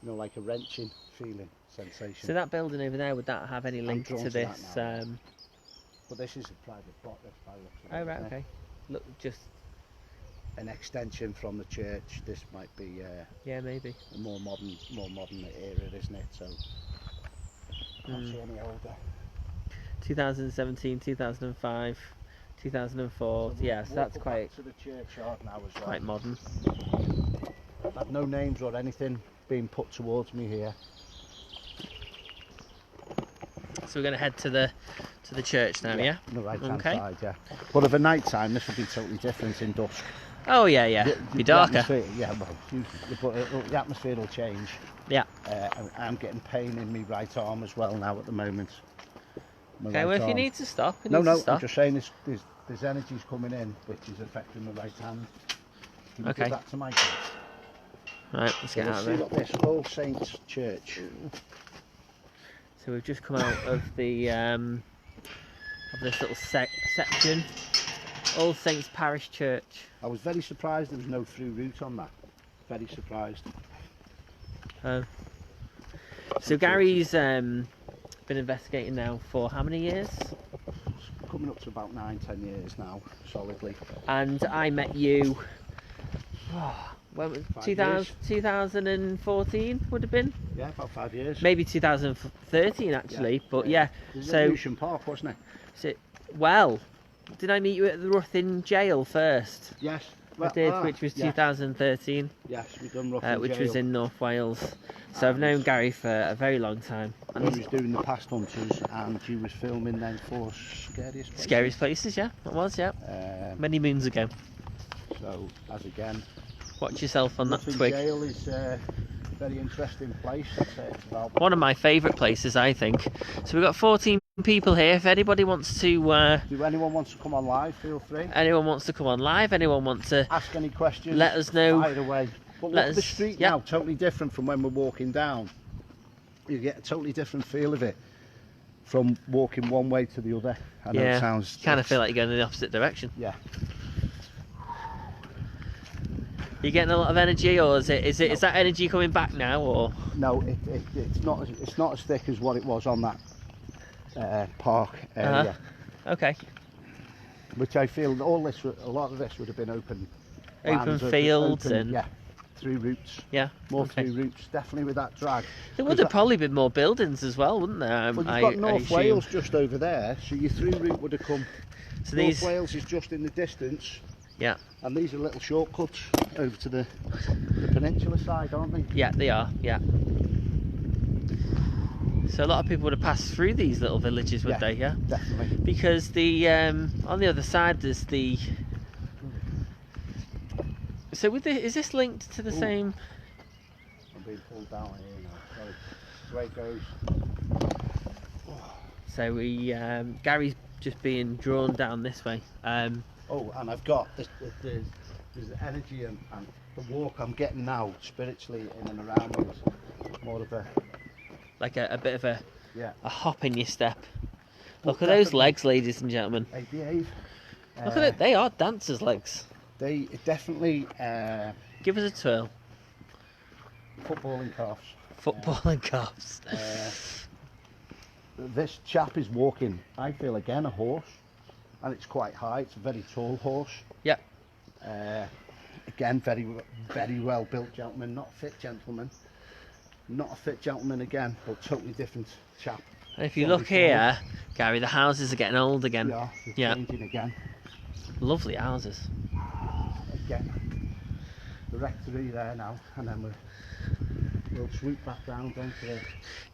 S1: You know, like a wrenching feeling, sensation.
S2: So that building over there, would that have any link to this?
S1: But this is a private plot, this by the looks of it,
S2: Oh right,
S1: isn't it?
S2: okay. Look, just
S1: An extension from the church. This might be
S2: yeah, maybe.
S1: a more modern era, isn't it? So can't see any older.
S2: 2017, 2005, 2004.
S1: So
S2: Yes, that's
S1: back
S2: quite
S1: to the churchyard now as well.
S2: quite modern.
S1: I've had no names or anything being put towards me here.
S2: So we're going to head to the church now, yeah?
S1: On the right hand
S2: Okay.
S1: side, yeah. But of a night time, this would be totally different in dusk.
S2: Oh yeah, yeah. Be
S1: The
S2: darker.
S1: atmosphere, yeah, well, the atmosphere will change.
S2: Yeah.
S1: I'm getting pain in my right arm as well now at the moment. My
S2: Okay,
S1: right
S2: well if you
S1: arm.
S2: need to stop, you
S1: No,
S2: need
S1: no,
S2: to stop.
S1: I'm just saying there's energies coming in which is affecting the right hand. Can you
S2: Okay.
S1: give that to Michael?
S2: Right, let's get out of
S1: See
S2: there.
S1: what this All Saints Church.
S2: So we've just come out of the of this little section. All Saints Parish Church.
S1: I was very surprised there was no through route on that. Very surprised.
S2: So Gary's been investigating now for how many years?
S1: It's coming up to about 9-10 years now, solidly.
S2: And I met you. When was
S1: 5
S2: 2000,
S1: years.
S2: 2014 would have been?
S1: Yeah, about 5 years.
S2: Maybe 2013 actually,
S1: Yeah.
S2: but yeah.
S1: It was
S2: So,
S1: at Lucian Park, wasn't it?
S2: so, well, did I meet you at the Ruthin jail first?
S1: Yes.
S2: I did, which was
S1: yes.
S2: 2013,
S1: Yes, we've done roughly.
S2: which was in North Wales. So I've known Gary for a very long time.
S1: He was doing the Past Hunters, and he was filming then for Scariest Places.
S2: Scariest Places, yeah, it was, yeah. Many moons ago.
S1: So, as again,
S2: Watch yourself on that
S1: Ruthin
S2: twig.
S1: Jail is a very interesting place. It's about
S2: One of my favourite places, I think. So we've got 14 people here. If anybody wants to,
S1: If anyone wants to come on live, feel free.
S2: anyone wants to come on live, anyone wants to
S1: Ask any questions.
S2: let us know.
S1: Fire away. But
S2: Let
S1: look, the
S2: us-
S1: street
S2: yeah.
S1: now, totally different from when we're walking down. You get a totally different feel of it from walking one way to the other. I know
S2: Yeah,
S1: it sounds...
S2: kind of feel like you're going in the opposite direction.
S1: Yeah.
S2: You getting a lot of energy, or is that energy coming back now, or?
S1: No, it's not as thick as what it was on that park area.
S2: Okay.
S1: Which I feel a lot of this would have been open lands,
S2: fields and
S1: yeah, through routes.
S2: Yeah.
S1: More
S2: okay.
S1: through routes, definitely with that drag.
S2: There would have probably been more buildings as well, wouldn't there?
S1: Well, you've
S2: I
S1: got North
S2: assume.
S1: Wales just over there, so your through route would have come.
S2: So
S1: North
S2: these,
S1: Wales is just in the distance,
S2: yeah,
S1: and these are little shortcuts over to the peninsula side, aren't they?
S2: yeah, they are, yeah. So a lot of people would have passed through these little villages, would
S1: Yeah.
S2: they? Yeah.
S1: Definitely.
S2: Because the on the other side there's the. So is this linked to the
S1: Ooh.
S2: same?
S1: I'm being pulled down here now. Sorry. That's the way it goes.
S2: So Gary's just being drawn down this way.
S1: Oh, and I've got there's energy and the walk I'm getting now spiritually in and around me is more of a
S2: Like a bit of a
S1: yeah.
S2: hop in your step.
S1: Well,
S2: Look at those
S1: definitely.
S2: legs, ladies and gentlemen.
S1: They behave.
S2: Look at it, they are dancers' legs.
S1: They definitely
S2: Give us a twirl.
S1: footballing calves.
S2: Footballing calves.
S1: This chap is walking, I feel again, a horse, and it's quite high. It's a very tall horse.
S2: Yep.
S1: Again, very well built gentleman, not a fit gentleman. Not a fit gentleman again, but totally different chap.
S2: And if you
S1: Probably
S2: look here, Gary, the houses are getting old again.
S1: Yeah, they're
S2: Yeah.
S1: changing again.
S2: Lovely houses.
S1: Again, the rectory there now, and then we'll swoop back down to the...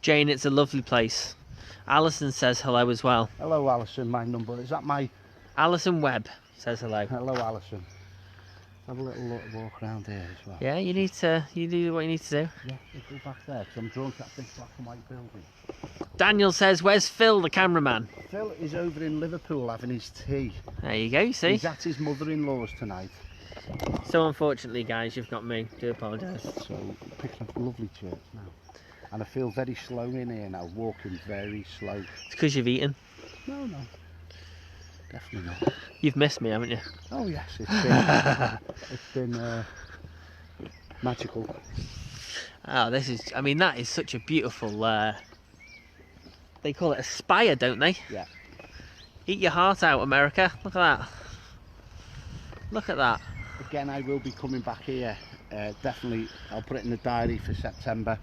S2: Jane, it's a lovely place. Alison says hello as well.
S1: Hello, Alison. My number is that my...
S2: Alison Webb says hello.
S1: Hello, Alison. Have a little walk around here as well.
S2: Yeah, you do what you need to do.
S1: Yeah, we'll go back there, because I'm drawn to that big black and white building.
S2: Daniel says, where's Phil, the cameraman?
S1: Phil is over in Liverpool having his tea.
S2: There you go, you see.
S1: He's at his mother-in-law's tonight.
S2: So unfortunately, guys, you've got me. Do apologise.
S1: So picking up a lovely church now. And I feel very slow in here now, walking very slow.
S2: It's because you've eaten.
S1: No, definitely not.
S2: You've missed me, haven't you?
S1: Oh yes, it's been magical.
S2: Oh, this is. I mean, that is such a beautiful. They call it a spire, don't they?
S1: Yeah.
S2: Eat your heart out, America. Look at that. Look at that.
S1: Again, I will be coming back here. Definitely, I'll put it in the diary for September.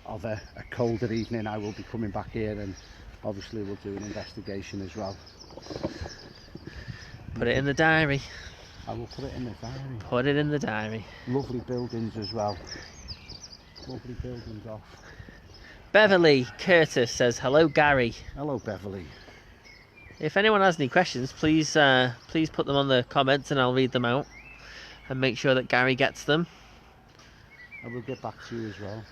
S1: Of a colder evening, I will be coming back here, and obviously we'll do an investigation as well.
S2: Put it in the diary.
S1: I will put it in the diary.
S2: Put it in the diary.
S1: Lovely buildings as well. Lovely buildings off.
S2: Beverly Curtis says, hello, Gary.
S1: Hello, Beverly.
S2: If anyone has any questions, please put them on the comments and I'll read them out and make sure that Gary gets them.
S1: I will get back to you as well.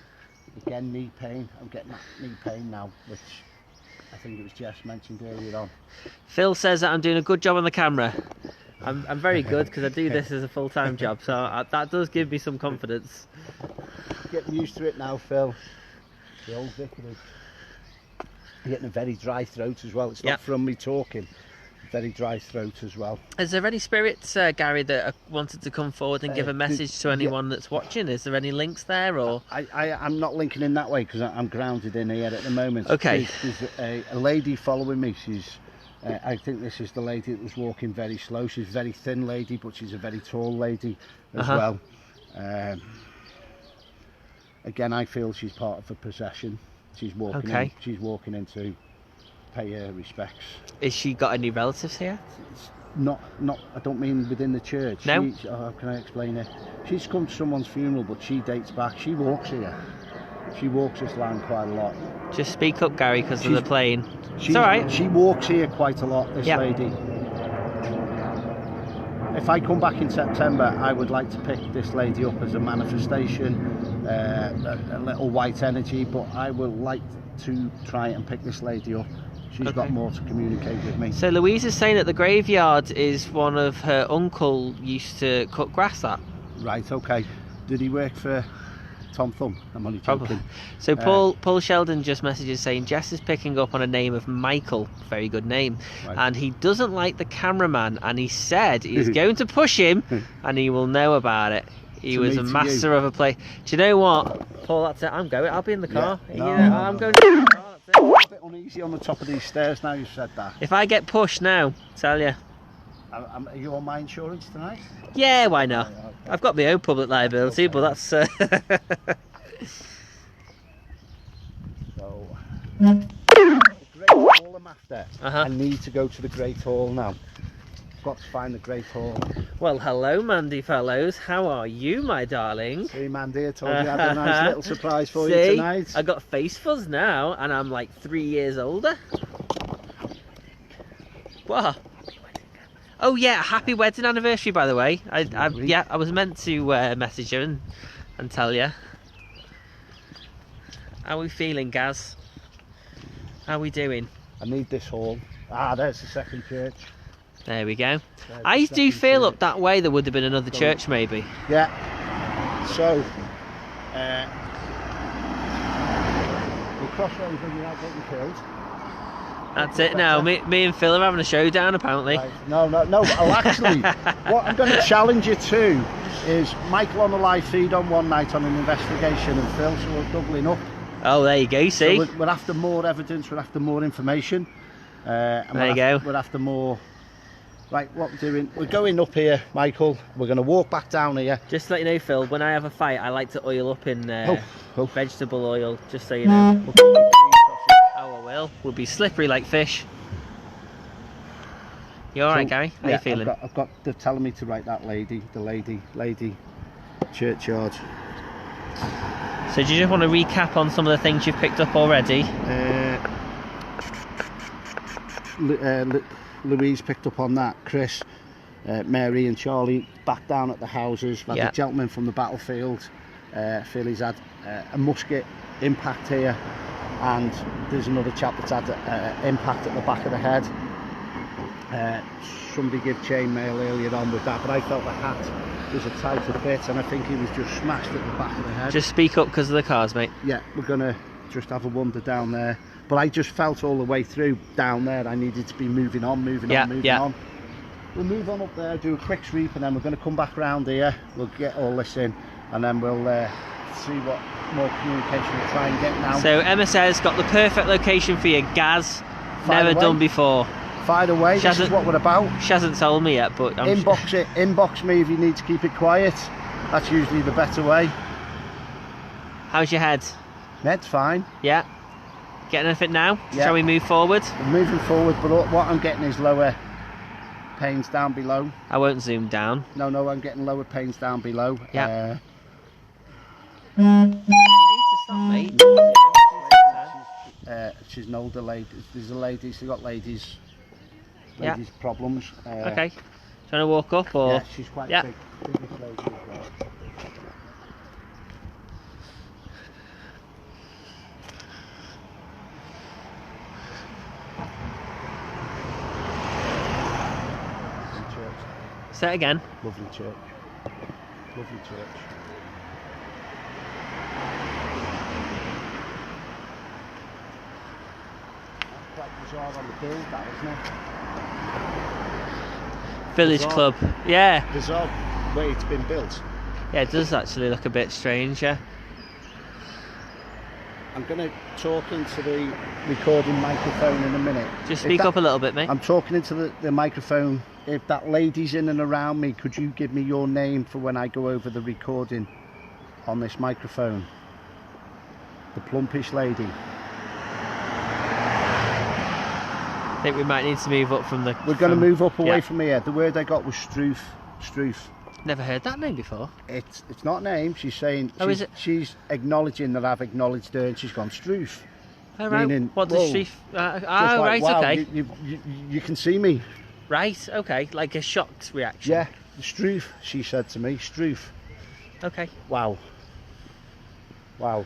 S1: Again, knee pain. I'm getting knee pain now, which I think it was Jess mentioned earlier on.
S2: Phil says that I'm doing a good job on the camera. I'm very good because I do this as a full-time job, so that does give me some confidence.
S1: Getting used to it now, Phil. The old vicarage. I'm getting a very dry throat as well. It's not from me talking. Very dry throat as well.
S2: Is there any spirits, Gary, that wanted to come forward and give a message to anyone that's watching? Is there any links there, or?
S1: I'm not linking in that way because I'm grounded in here at the moment.
S2: Okay.
S1: There's a lady following me. She's, I think this is the lady that was walking very slow. She's a very thin lady, but she's a very tall lady as well. Again, I feel she's part of a possession. She's walking.
S2: Okay.
S1: She's walking in to pay her respects.
S2: Is she got any relatives here?
S1: Not. I don't mean within the church.
S2: No.
S1: How can I explain it? She's come to someone's funeral, but she dates back. She walks here. She walks this land quite a lot.
S2: Just speak up, Gary, because of the plane. It's all right.
S1: She walks here quite a lot. This lady. If I come back in September, I would like to pick this lady up as a manifestation, a little white energy. But I would like to try and pick this lady up. She's got more to communicate with me.
S2: So Louise is saying that the graveyard is one of her uncle used to cut grass at.
S1: Right, okay. Did he work for Tom Thumb? I'm only joking.
S2: Probably. So Paul Sheldon just messages saying Jess is picking up on a name of Michael, very good name, and he doesn't like the cameraman, and he said he's going to push him and he will know about it. He was a master of a play. Do you know what, Paul? That's it. I'm going. I'll be in the car. I'm going. To the car. That's it.
S1: I'm a bit uneasy on the top of these stairs now. You said that.
S2: If I get pushed now, tell you.
S1: Are you on my insurance tonight?
S2: Yeah, why not? Okay. I've got my own public liability, but that's.
S1: So, the Great Hall I'm after. I need to go to the Great Hall now. Got to find the Great Hall.
S2: Well, hello, Mandy fellows. How are you, my darling?
S1: See, Mandy, I told you I had a nice little surprise for you tonight.
S2: I got face fuzz now, and I'm like 3 years older. What? Oh yeah, happy wedding anniversary, by the way. I was meant to message you and tell you. How are we feeling, Gaz? How are we doing?
S1: I need this hall. There's the second church.
S2: There we go. I do feel up that way there would have been another church, maybe.
S1: Yeah. So, the crossroads when you're out getting killed.
S2: That's it now. Me and Phil are having a showdown, apparently.
S1: Right. No. Oh, actually, what I'm going to challenge you to is Michael on the live feed on one night on an investigation, and Phil, so we're doubling up.
S2: Oh, there you go. See,
S1: so we're after more evidence. We're after more information. And
S2: there you go.
S1: We're after more. Right, what we're doing? We're going up here, Michael. We're going to walk back down here.
S2: Just to let you know, Phil, when I have a fight, I like to oil up in vegetable oil. Just so you know. Oh, I will. We'll be slippery like fish. You all right, Gary? How you feeling?
S1: I've got. They're telling me to write that lady, the lady churchyard.
S2: So do you just want to recap on some of the things you've picked up already?
S1: Louise picked up on that. Chris, Mary and Charlie back down at the houses. We've had the gentleman from the battlefield. Feel he's had a musket impact here, and there's another chap that's had impact at the back of the head. Somebody gave chainmail earlier on with that, but I felt the hat was a tighter fit, and I think he was just smashed at the back of the head.
S2: Just speak up because of the cars, mate.
S1: Yeah, we're gonna just have a wander down there, but I just felt all the way through down there I needed to be moving on. We'll move on up there, do a quick sweep, and then we're going to come back round here. We'll get all this in, and then we'll see what more communication we'll try and get now.
S2: So Emma says, got the perfect location for your Gaz. Never done before.
S1: Fire away, this is what we're about.
S2: She hasn't told me yet, but
S1: inbox me if you need to keep it quiet. That's usually the better way.
S2: How's your head?
S1: Head's fine.
S2: Yeah. Getting anything now?
S1: Yeah.
S2: Shall we move forward?
S1: We're moving forward, but what I'm getting is lower pains down below.
S2: I won't zoom down.
S1: No, I'm getting lower pains down below.
S2: Yeah. You need to stop, mate.
S1: She's an older lady. There's a lady. She's got ladies
S2: Yeah.
S1: problems.
S2: Okay. Trying to walk up, or?
S1: Yeah, she's quite big. Biggest lady as well.
S2: Say it again.
S1: Lovely church. Lovely church. That's quite bizarre on the build, that, isn't it?
S2: Village
S1: Bizarre.
S2: Club. Yeah.
S1: Bizarre way it's been built.
S2: Yeah, it does actually look a bit strange, yeah.
S1: I'm going to talk into the recording microphone in a minute.
S2: Just speak up a little bit, mate.
S1: I'm talking into the microphone. If that lady's in and around me, could you give me your name for when I go over the recording on this microphone? The plumpish lady.
S2: I think we might need to move up from the...
S1: We're going to move up away from here. The word I got was Stroof. Stroof.
S2: Never heard that name before.
S1: It's not a name. She's saying...
S2: Oh, is it?
S1: She's acknowledging that I've acknowledged her, and she's gone Stroof.
S2: Oh, right.
S1: Meaning,
S2: what does Stroof... right,
S1: wow,
S2: okay.
S1: You can see me.
S2: Right, okay. Like a shocked reaction.
S1: Yeah, Stroof, she said to me. Stroof.
S2: Okay.
S1: Wow. Wow.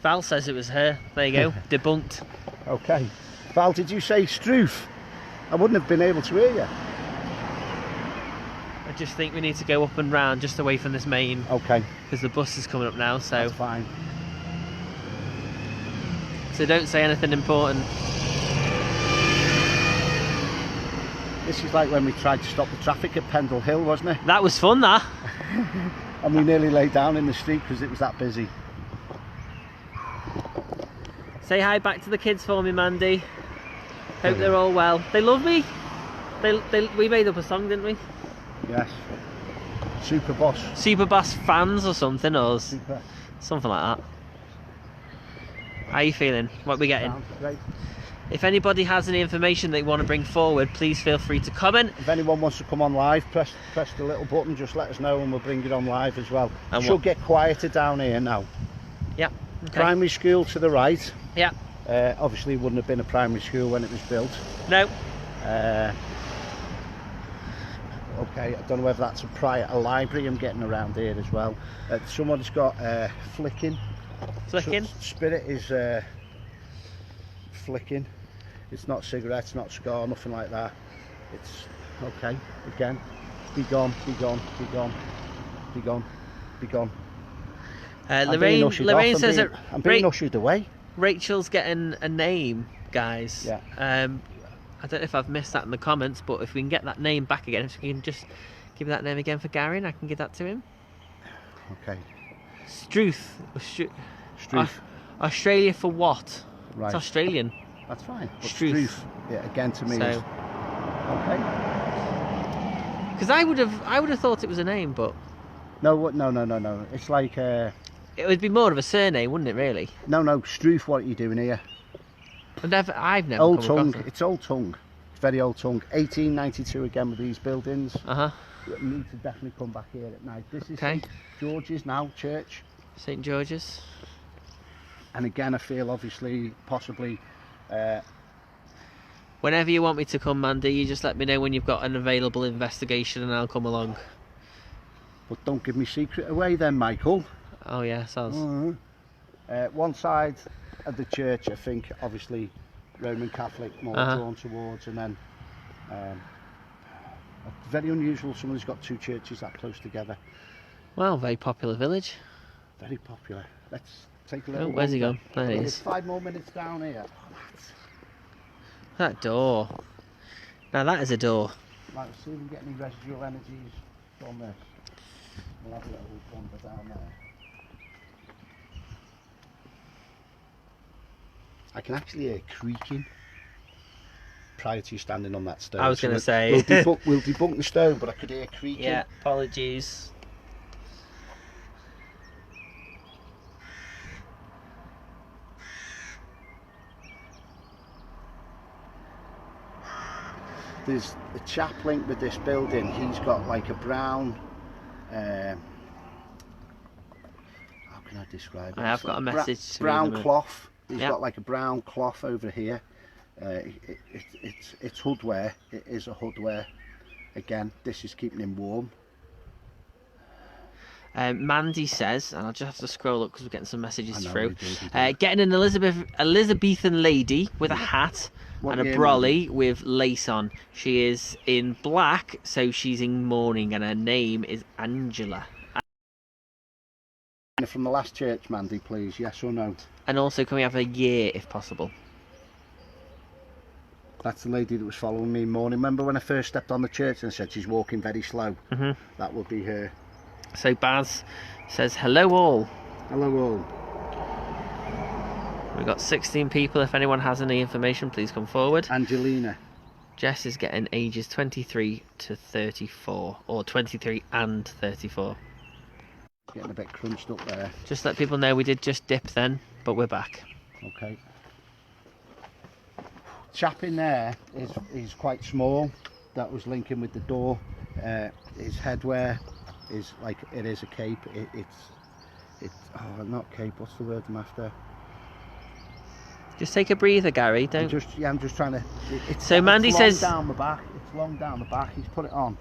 S2: Val says it was her. There you go. Debunked.
S1: Okay. Val, did you say Stroof? I wouldn't have been able to hear you.
S2: I just think we need to go up and round just away from this main.
S1: Okay.
S2: Because the bus is coming up now, so...
S1: That's fine.
S2: So don't say anything important.
S1: This is like when we tried to stop the traffic at Pendle Hill, wasn't it?
S2: That was fun, that.
S1: And we nearly lay down in the street because it was that busy.
S2: Say hi back to the kids for me, Mandy. Hope they're all well. They love me. We made up a song, didn't we?
S1: Yes. Super Boss.
S2: Super Bass fans or something, or
S1: Super.
S2: something like that. How are you feeling? What are we getting?
S1: Sounds great.
S2: If anybody has any information they want to bring forward, please feel free to comment.
S1: If anyone wants to come on live, press the little button, just let us know and we'll bring it on live as well.
S2: And
S1: It should get quieter down here now.
S2: Yeah. Okay.
S1: Primary school to the right.
S2: Yeah.
S1: Obviously it wouldn't have been a primary school when it was built.
S2: No.
S1: Okay, I don't know whether that's a library I'm getting around here as well. Someone's got flicking.
S2: Flicking?
S1: Spirit is flicking. It's not cigarettes, not cigar, nothing like that. It's okay. Again, be gone, be gone, be gone, be gone, be gone.
S2: Lorraine says that
S1: I'm being ushered away.
S2: Rachel's getting a name, guys.
S1: Yeah.
S2: I don't know if I've missed that in the comments, but if we can get that name back again, if we can just give that name again for Gary, and I can give that to him.
S1: Okay.
S2: Struth.
S1: Struth.
S2: Australia for what?
S1: Right.
S2: It's Australian.
S1: That's fine. But
S2: Struth.
S1: Yeah, again to me.
S2: So,
S1: is, okay.
S2: Because I would have thought it was a name, but
S1: No. It's like
S2: it would be more of a surname, wouldn't it? Really?
S1: no. Struth. What are you doing here?
S2: I've never
S1: Old
S2: come
S1: tongue.
S2: across it.
S1: It's old tongue. It's very old tongue. 1892 again with these buildings. You need to definitely come back here at night. This is
S2: Okay.
S1: St George's now church.
S2: St George's.
S1: And again, I feel obviously possibly.
S2: Whenever you want me to come, Mandy, you just let me know when you've got an available investigation, and I'll come along.
S1: But don't give me secret away, then, Michael.
S2: Oh yeah, sounds.
S1: One side of the church, I think, obviously Roman Catholic, more drawn towards, and then Very unusual. Someone's got two churches that close together.
S2: Well, very popular village.
S1: Very popular. Let's take a little.
S2: Oh, where's he gone? There he
S1: It's
S2: is.
S1: 5 more minutes down here.
S2: That door. Now that is a door.
S1: Right, let's see if we can get any residual energies from this. We'll have a little wander down there. I can actually hear creaking prior to you standing on that stone.
S2: I was going to say.
S1: We'll debunk the stone, but I could hear creaking.
S2: Yeah, apologies.
S1: There's a chap linked with this building. He's got like a brown. How can I describe it?
S2: I have got a message to
S1: brown
S2: him.
S1: cloth. He's
S2: Yep.
S1: got like a brown cloth over here. It's hoodwear. It is a hoodwear. Again, this is keeping him warm.
S2: Mandy says, and I'll just have to scroll up because we're getting some messages
S1: I know,
S2: through.
S1: we do.
S2: Getting an Elizabethan lady with a hat
S1: What
S2: and a
S1: year,
S2: brolly with lace on. She is in black, so she's in mourning, and her name is Angela.
S1: From the last church, Mandy, please. Yes or no?
S2: And also, can we have a year if possible?
S1: That's the lady that was following me in morning. Remember when I first stepped on the church and said she's walking very slow?
S2: Mhm.
S1: That would be her.
S2: So Baz says, hello all.
S1: Hello all.
S2: We've got 16 people. If anyone has any information, please come forward.
S1: Angelina.
S2: Jess is getting ages 23 to 34, or 23 and 34.
S1: Getting a bit crunched up there.
S2: Just let people know we did just dip then, but we're back.
S1: Okay. Chap in there is quite small. That was linking with the door. His headwear is like, it is a cape. It's not cape. What's the word I'm after?
S2: Just take a breather, Gary.
S1: I'm
S2: Don't.
S1: just trying to.
S2: So Mandy
S1: it's
S2: says-
S1: long down the back. It's long down the back. He's put it on.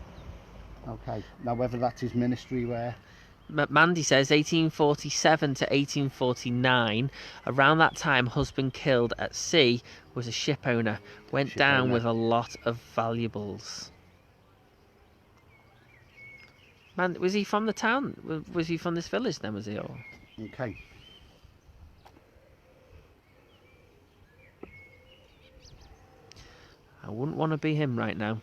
S1: Okay. Now whether that's his ministry wear.
S2: Mandy says 1847 to 1849. Around that time, husband killed at sea was a ship owner. Went
S1: Ship
S2: down
S1: owner.
S2: with a lot of valuables. Man, was he from the town? Was he from this village then? Was he? Or?
S1: Okay.
S2: I wouldn't want to be him right now.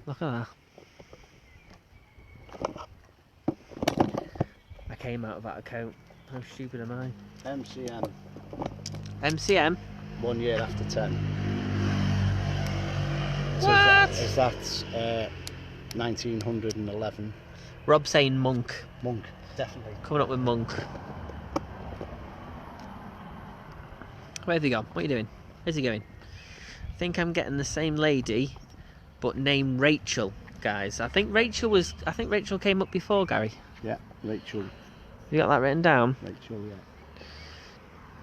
S2: Look at that. I came out of that account. How stupid am I?
S1: MCM.
S2: MCM?
S1: 1 year after 10.
S2: What?
S1: Is that 1911?
S2: Rob saying monk.
S1: Monk. Definitely.
S2: Coming up with monk. Where have you gone? What are you doing? Where's he going? I think I'm getting the same lady, but named Rachel, guys. I think Rachel came up before, Gary.
S1: Yeah, Rachel.
S2: You got that written down?
S1: Rachel, yeah.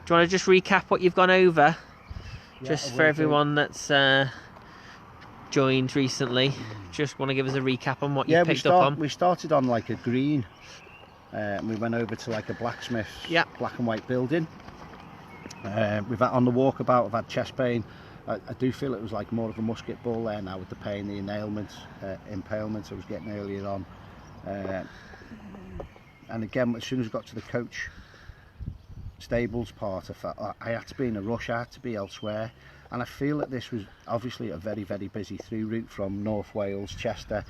S2: Do you want to just recap what you've gone over?
S1: Yeah,
S2: Just
S1: I
S2: for
S1: will do.
S2: everyone that's joined recently. Just want to give us a recap on what
S1: Yeah,
S2: you've picked up on.
S1: we started on like a green. And we went over to like a blacksmith's black and white building. We've had on the walkabout, I've had chest pain. I do feel it was like more of a musket ball there now with the pain, the impalements I was getting earlier on. And again, as soon as we got to the coach stables part, I felt I had to be in a rush, I had to be elsewhere. And I feel that this was obviously a very, very busy through route from North Wales, Chester,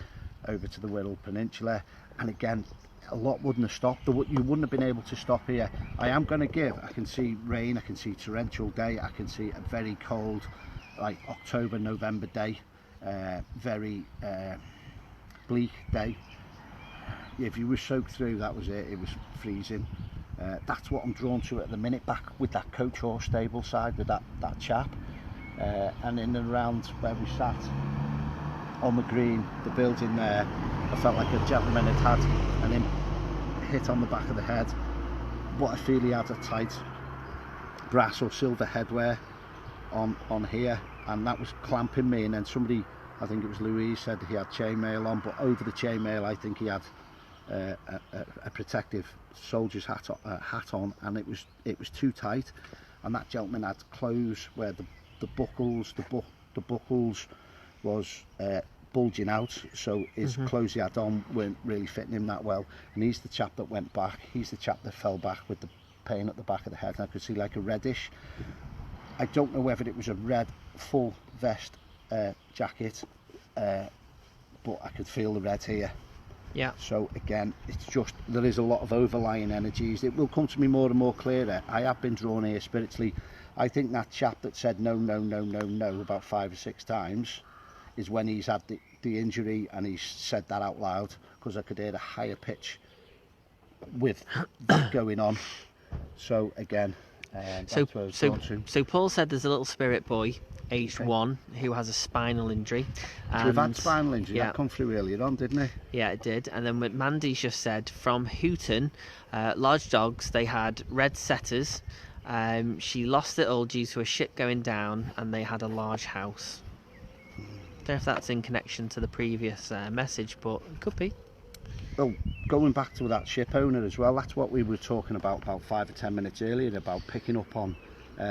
S1: over to the Wirral Peninsula. And again, a lot wouldn't have stopped. You wouldn't have been able to stop here. I am going to give, I can see rain, I can see torrential day, I can see a very cold, like October, November day, very bleak day. If you were soaked through, that was it was freezing. That's what I'm drawn to at the minute, back with that coach horse stable side with that chap. And in and around where we sat on the green, the building there, I felt like a gentleman had an hit on the back of the head. What I feel, he had a tight brass or silver headwear on here, and that was clamping me. And then somebody, I think it was Louise, said he had chainmail on, but over the chainmail I think he had a protective soldier's hat on, and it was too tight. And that gentleman had clothes where the buckles, the buckles was bulging out, so his clothes he had on weren't really fitting him that well, and he's the chap that went back. He's the chap that fell back with the pain at the back of the head, and I could see like a reddish. I don't know whether it was a red full vest jacket, but I could feel the red here.
S2: Yeah.
S1: So again, it's just, there is a lot of overlying energies. It will come to me more and more clearer. I have been drawn here spiritually. I think that chap that said no, no, no, no, no about 5 or 6 times is when he's had the injury, and he's said that out loud, because I could hear a higher pitch with that going on. So again, that's where I was drawn to.
S2: So Paul said there's a little spirit boy, aged 1, who has a spinal injury.
S1: So we've had spinal injury,
S2: yeah.
S1: that come through earlier on, didn't it?
S2: Yeah, it did. And then what Mandy's just said, from Houghton, large dogs, they had red setters. She lost it all due to a ship going down, and they had a large house. Don't know if that's in connection to the previous message, but it could be.
S1: Well, going back to that ship owner as well, that's what we were talking about 5 or 10 minutes earlier, about picking up on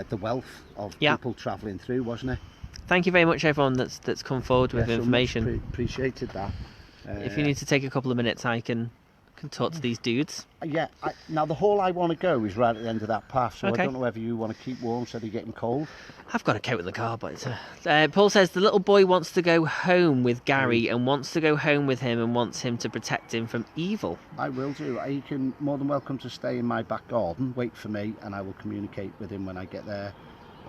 S1: the wealth of people travelling through, wasn't it?
S2: Thank you very much, everyone that's come forward with information.
S1: So appreciated that.
S2: If you need to take a couple of minutes, I can talk to these dudes.
S1: Yeah, now the hall I want to go is right at the end of that path, so
S2: Okay.
S1: I don't know whether you want to keep warm instead of getting cold.
S2: I've got a coat in the car, but it's Paul says the little boy wants to go home with Gary and wants to go home with him and wants him to protect him from evil.
S1: I will do. You can more than welcome to stay in my back garden, wait for me, and I will communicate with him when I get there.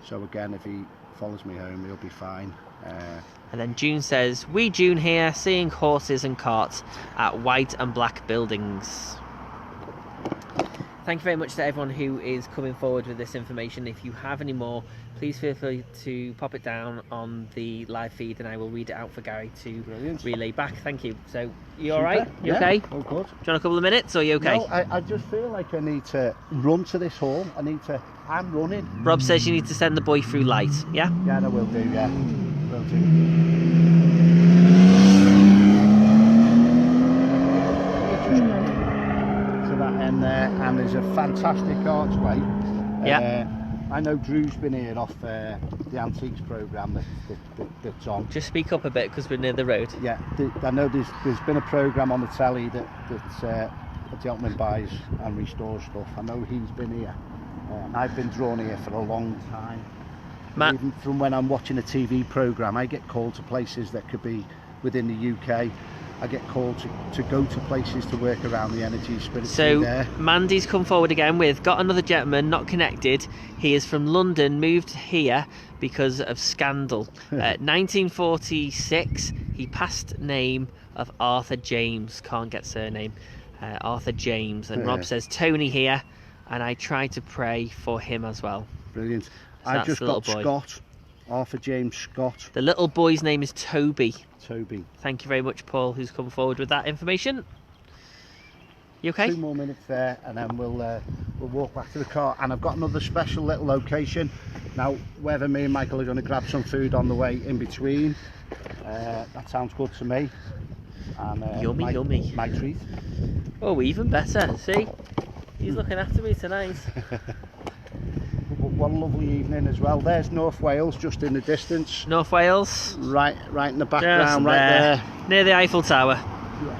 S1: So again, if he follows me home, he'll be fine.
S2: And then June says, we June here, seeing horses and carts at white and black buildings. Thank you very much to everyone who is coming forward with this information. If you have any more, please feel free to pop it down on the live feed, and I will read it out for Gary to relay back. Thank you. So, you all right? You okay?
S1: All good.
S2: Do you want a couple of minutes, or are you okay?
S1: No, I just feel like I need to run to this hall. I'm running.
S2: Rob says you need to send the boy through light, yeah?
S1: Yeah, I will do, yeah. Will do. To that end there, and there's a fantastic archway.
S2: Yeah.
S1: I know Drew's been here off the Antiques programme that's on.
S2: Just speak up a bit because we're near the road.
S1: Yeah, I know there's been a programme on the telly that a gentleman buys and restores stuff. I know he's been here. I've been drawn here for a long time.
S2: Matt,
S1: even from when I'm watching a TV programme, I get called to places that could be within the UK. I get called to go to places to work around the energy spiritually there.
S2: So Mandy's come forward again with, got another gentleman, not connected. He is from London, moved here because of scandal. 1946, he passed name of Arthur James, can't get surname, Arthur James. And Rob says, Tony here, and I try to pray for him as well.
S1: Brilliant.
S2: So
S1: I've just got Scott, Arthur James Scott.
S2: The little boy's name is Toby.
S1: Toby.
S2: Thank you very much, Paul, who's come forward with that information. You okay?
S1: 2 more minutes there, and then we'll walk back to the car. And I've got another special little location. Now, whether me and Michael are going to grab some food on the way in between, that sounds good to me. And,
S2: yummy, yummy.
S1: My treat.
S2: Oh, even better. See? He's looking after me tonight.
S1: What a lovely evening as well. There's North Wales just in the distance.
S2: North Wales.
S1: Right in the background,
S2: just
S1: right there.
S2: Near the Eiffel Tower.
S1: Yeah.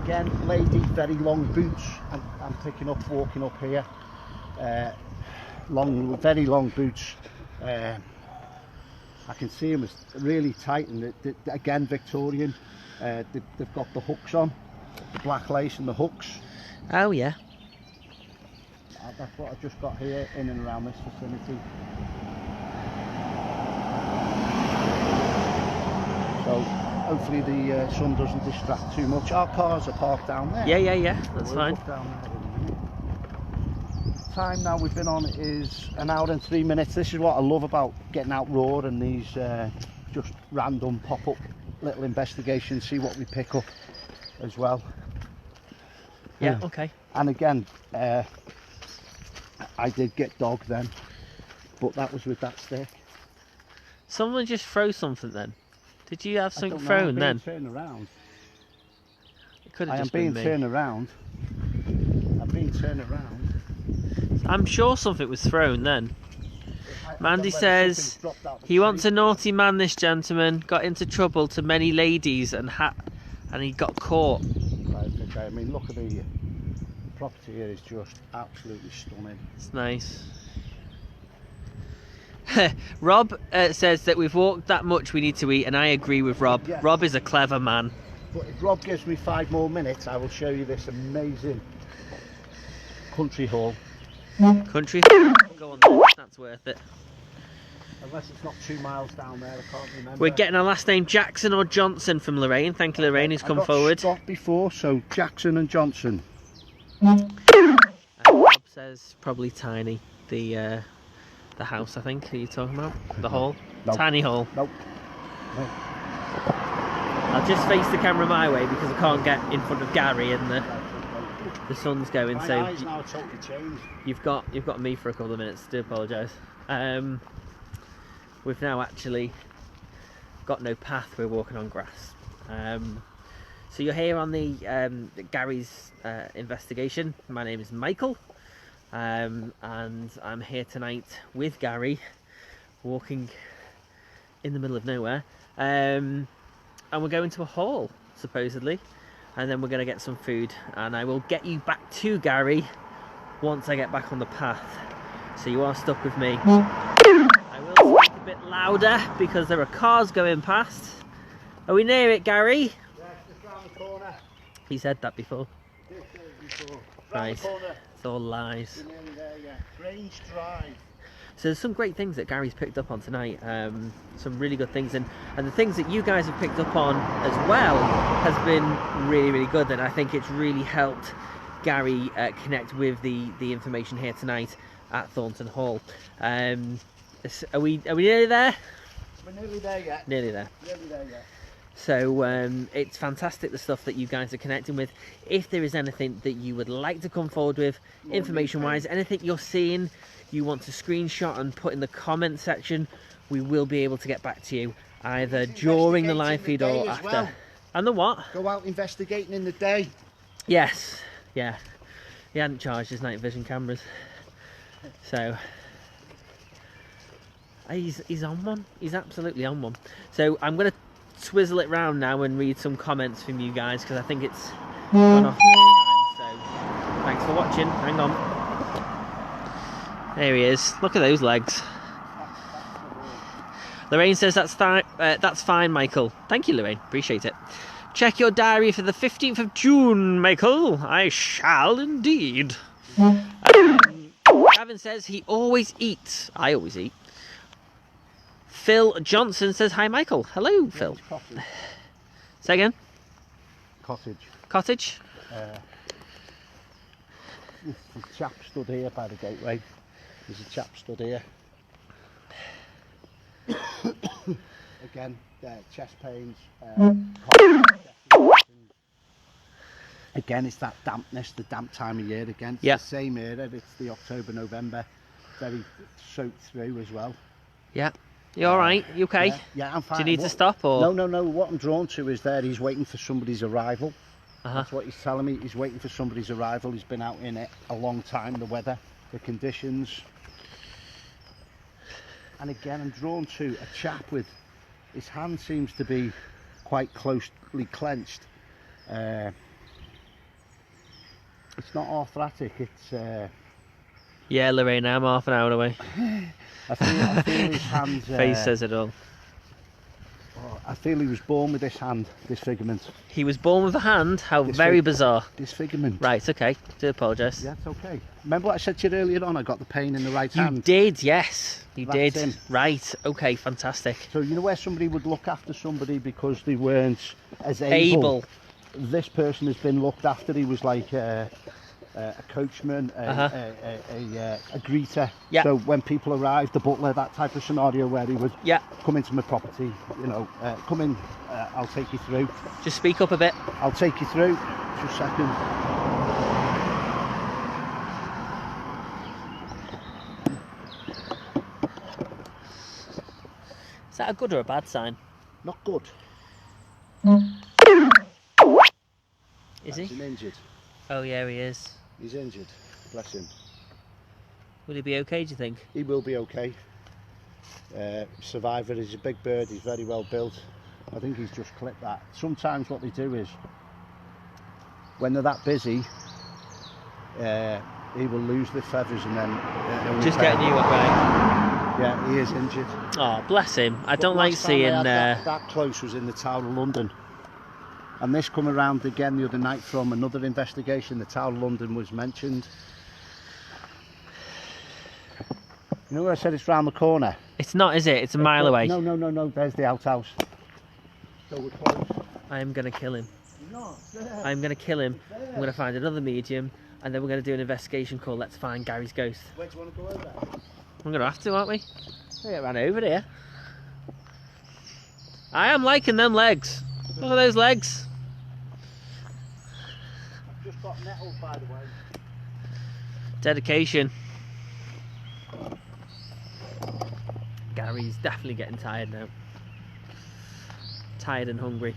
S1: Again, lady, very long boots. I'm picking up, walking up here. Very long boots. I can see them as really tight, and again Victorian. They've got the hooks on, the black lace and the hooks.
S2: Oh yeah.
S1: That's what I've just got here in and around this vicinity. So hopefully the sun doesn't distract too much. Our cars are parked down there.
S2: Yeah, that's fine.
S1: Down there in a minute. Time now we've been on is 1 hour and 3 minutes. This is what I love about getting out raw and these just random pop-up little investigations, see what we pick up as well.
S2: Yeah, okay.
S1: And again, I did get dog then, but that was with that stick.
S2: Someone just throw something then. Did you have something
S1: I don't
S2: thrown
S1: know,
S2: then?
S1: Turned around.
S2: It could have
S1: I am
S2: just
S1: being
S2: been me.
S1: turned around, and I've been turned around.
S2: I'm sure something was thrown then. Mandy says
S1: Something's dropped out the
S2: he wants
S1: tree.
S2: a naughty man. This gentleman got into trouble to many ladies and he got caught.
S1: Right, okay. I mean, look at the property here is just absolutely stunning.
S2: It's nice. Rob says that we've walked that much, we need to eat, and I agree with Rob.
S1: Yeah.
S2: Rob is a clever man.
S1: But if Rob gives me 5 more minutes, I will show you this amazing country hall.
S2: Country, go on then, that's worth it.
S1: Unless it's not 2 miles down there, I can't remember.
S2: We're getting our last name Jackson or Johnson from Lorraine. Thank you, Lorraine, who's come forward.
S1: Scott before, so Jackson and Johnson.
S2: Rob says probably Tiny, the house, I think. Are you talking about the hall?
S1: No.
S2: Tiny hall.
S1: Nope. No.
S2: I'll just face the camera my way because I can't get in front of Gary and the sun's going.
S1: My
S2: so
S1: eyes now totally changed.
S2: you've got me for a couple of minutes. Do apologise. We've now actually got no path. We're walking on grass. So you're here on the Gary's investigation. My name is Michael, and I'm here tonight with Gary, walking in the middle of nowhere, and we're going to a hall supposedly, and then we're going to get some food, and I will get you back to Gary once I get back on the path. So you are stuck with me. I will speak a bit louder because there are cars going past. Are we near it, Gary?
S1: Yeah, just round the corner.
S2: He said that before.
S1: Round
S2: Right.
S1: the corner.
S2: It's all lies.
S1: You're nearly there, yeah. Grange Drive.
S2: So there's some great things that Gary's picked up on tonight. Some really good things, and the things that you guys have picked up on as well has been really, really good. And I think it's really helped Gary connect with the information here tonight at Thornton Hall. Are we nearly there?
S1: We're nearly there yet.
S2: Nearly there.
S1: Nearly there yet.
S2: So it's fantastic, the stuff that you guys are connecting with. If there is anything that you would like to come forward with, information wise, anything you're seeing you want to screenshot and put in the comment section, we will be able to get back to you either during the live feed or after.
S1: Well.
S2: And the what?
S1: Go out investigating in the day.
S2: Yes, yeah. He hadn't charged his night vision cameras, so he's on one. He's absolutely on one. So I'm going to swizzle it round now and read some comments from you guys because I think it's gone off time. So thanks for watching. Hang on. There he is. Look at those legs. Lorraine says that's fine, Michael. Thank you, Lorraine. Appreciate it. Check your diary for the 15th of June, Michael. I shall indeed. Gavin says he always eats. I always eat. Phil Johnson says hi, Michael. Hello, Phil. Say again.
S1: Cottage.
S2: Cottage.
S1: There's a chap stood here by the gateway. There's a chap stood here. Again, chest pains. Again, it's that dampness, the damp time of year again. It's the same era. It's the October, November. Very soaked through as well.
S2: Yeah. You all right? You okay?
S1: Yeah, I'm fine.
S2: Do you need to stop or?
S1: No. What I'm drawn to is that he's waiting for somebody's arrival. That's what he's telling me. He's waiting for somebody's arrival. He's been out in it a long time. The weather, the conditions. And again, I'm drawn to a chap with his hand seems to be quite closely clenched. It's not arthritic. It's.
S2: Yeah, Lorraine, I'm half an hour away.
S1: I feel his hands.
S2: Face says it all.
S1: I feel he was born with this hand disfigurement.
S2: He was born with a hand? How very bizarre.
S1: Disfigurement.
S2: Right, okay. Do apologise.
S1: Yeah, it's okay. Remember what I said to you earlier on? I got the pain in the right hand.
S2: You did, yes. You
S1: That's
S2: did.
S1: him.
S2: Right, okay, fantastic.
S1: So you know where somebody would look after somebody because they weren't as able. This person has been looked after. He was like a coachman, a greeter.
S2: Yeah.
S1: So when people arrived, the butler, that type of scenario where he would come into my property, you know, come in, I'll take you through.
S2: Just speak up a bit.
S1: I'll take you through. Just a second.
S2: Is that a good or a bad sign?
S1: Not good.
S2: Is he?
S1: Injured.
S2: Oh yeah, he is.
S1: He's injured. Bless him.
S2: Will he be okay, do you think?
S1: He will be okay. Survivor is a big bird. He's very well built. I think he's just clipped that. Sometimes what they do is, when they're that busy, he will lose the feathers and then
S2: just get a new one, right?
S1: Yeah, he is injured.
S2: Oh, bless him. I don't like seeing
S1: that close was in the Tower of London, and this come around again the other night from another investigation. The Tower of London was mentioned. You know where I said it's round the corner?
S2: It's not, is it? It's a mile away.
S1: No. There's the outhouse. So we're close.
S2: I am going to kill him.
S1: No,
S2: I'm going to kill him. I'm going to find another medium, and then we're going to do an investigation called Let's Find Gary's Ghost.
S1: Where do you want to go over?
S2: We're going to have to, aren't we? We'll get ran over here. I am liking them legs. Look at those legs.
S1: I've just got nettled, by the way.
S2: Dedication. Gary's definitely getting tired now. Tired and hungry.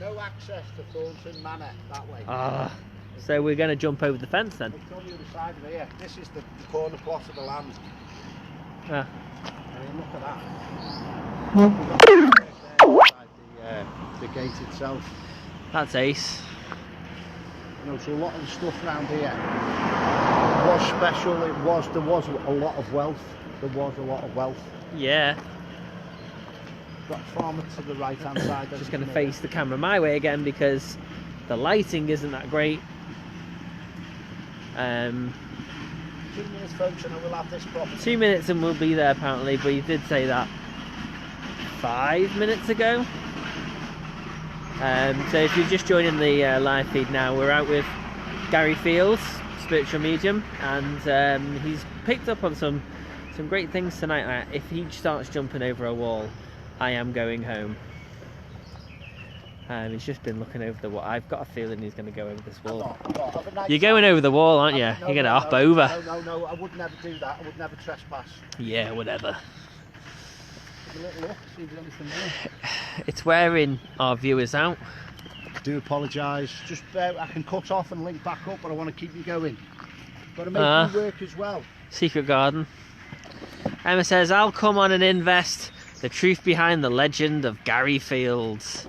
S1: No access to Thornton Manor that way.
S2: Ah, so we're going to jump over the fence then?
S1: It's on the other side of here. This is the corner plot of the land.
S2: Ah.
S1: I mean, look at that. The gate itself.
S2: That's ace.
S1: You know, so a lot of the stuff around here was special. There was a lot of wealth. There was a lot of wealth.
S2: Yeah.
S1: Got farmer to the right hand side.
S2: Just going to face the camera my way again because the lighting isn't that great.
S1: 2 minutes, folks, and I will have this property.
S2: 2 minutes and we'll be there apparently, but you did say that 5 minutes ago. So if you're just joining the live feed now, we're out with Gary Fields, spiritual medium, and he's picked up on some great things tonight. If he starts jumping over a wall, I am going home. He's just been looking over the wall. I've got a feeling he's going to go over this wall. You're going over the wall, aren't you? You're going to hop over.
S1: No, I would never do that. I would never trespass.
S2: Yeah, whatever.
S1: Have a little look, see if there's anything there.
S2: It's wearing our viewers out.
S1: I do apologise. Just I can cut off and link back up, but I want to keep you going. Got to make you work as well.
S2: Secret garden. Emma says, I'll come on and invest. The truth behind the legend of Gary Fields.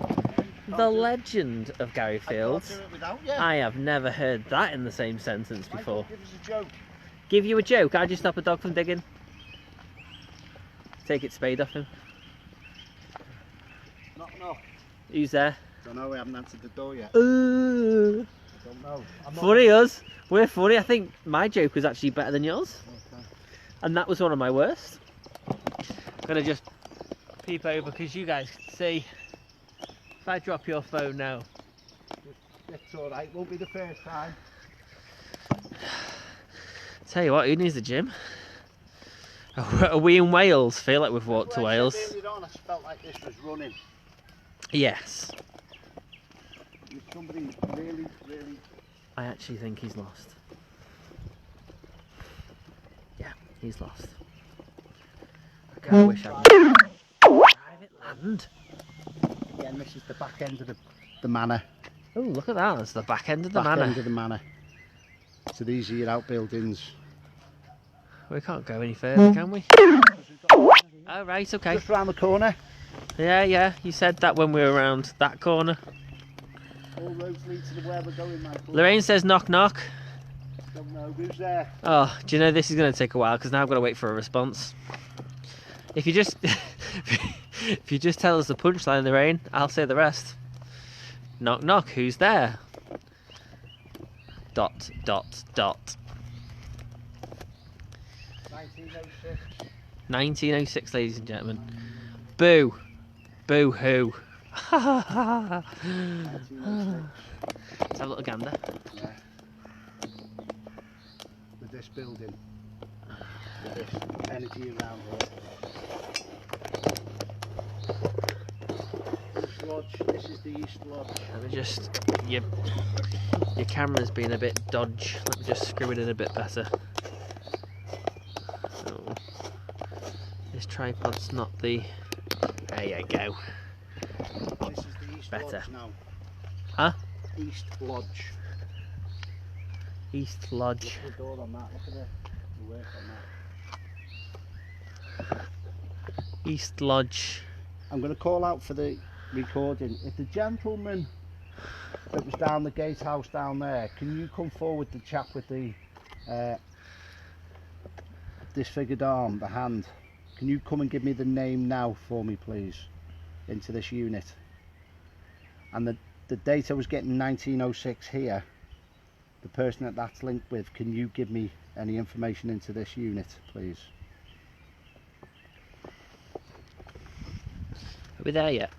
S2: The legend of Gary Fields. I have never heard that in the same sentence before.
S1: Give us a joke.
S2: Give you a joke? How'd you stop a dog from digging? Take its spade off him.
S1: Knock, knock.
S2: Who's there?
S1: Don't know, we haven't answered the door yet.
S2: Ooh.
S1: Don't know.
S2: Funny us. We're funny. I think my joke was actually better than yours.
S1: Okay.
S2: And that was one of my worst. I'm going to just peep over because you guys can see. If I drop your phone now.
S1: It's alright, won't be the first time.
S2: Tell you what, who needs the gym? Are we in Wales? Feel like we've walked to Wales.
S1: Earlier on, I felt like this was running.
S2: Yes.
S1: Somebody really...
S2: I actually think he's lost. Yeah, he's lost. I wish I was. Private land.
S1: Again, this is the back end of the manor.
S2: Oh, look at that. That's the back end of the
S1: Back
S2: manor.
S1: end of the manor. So these are your outbuildings.
S2: We can't go any further, can we? Oh, right, okay.
S1: Just round the corner.
S2: Yeah. You said that when we were around that corner.
S1: All roads lead to where we're going, Michael.
S2: Lorraine says knock knock.
S1: Don't know who's there.
S2: Oh, do you know this is going to take a while because now I've got to wait for a response. If you just if you just tell us the punchline, Lorraine, I'll say the rest. Knock knock, who's there? ...
S1: 1906.
S2: 1906, ladies and gentlemen. Boo. Boo hoo. Let's have a little gander.
S1: Yeah. With this building. With this energy around here. East Lodge. This is the East Lodge.
S2: Let me just... Your camera's been a bit dodge. Let me just screw it in a bit better. Oh. This tripod's not the... There you go.
S1: This is the East
S2: Better.
S1: Lodge now.
S2: Huh?
S1: East Lodge.
S2: East Lodge.
S1: Look at the door on that. Look at the work on that.
S2: East Lodge.
S1: I'm going to call out for the recording. If the gentleman that was down the gatehouse down there, can you come forward, the chap with the disfigured arm, the hand? Can you come and give me the name now for me, please, into this unit? And the date I was getting 1906 here, the person that that's linked with, can you give me any information into this unit, please?
S2: Are we there yet?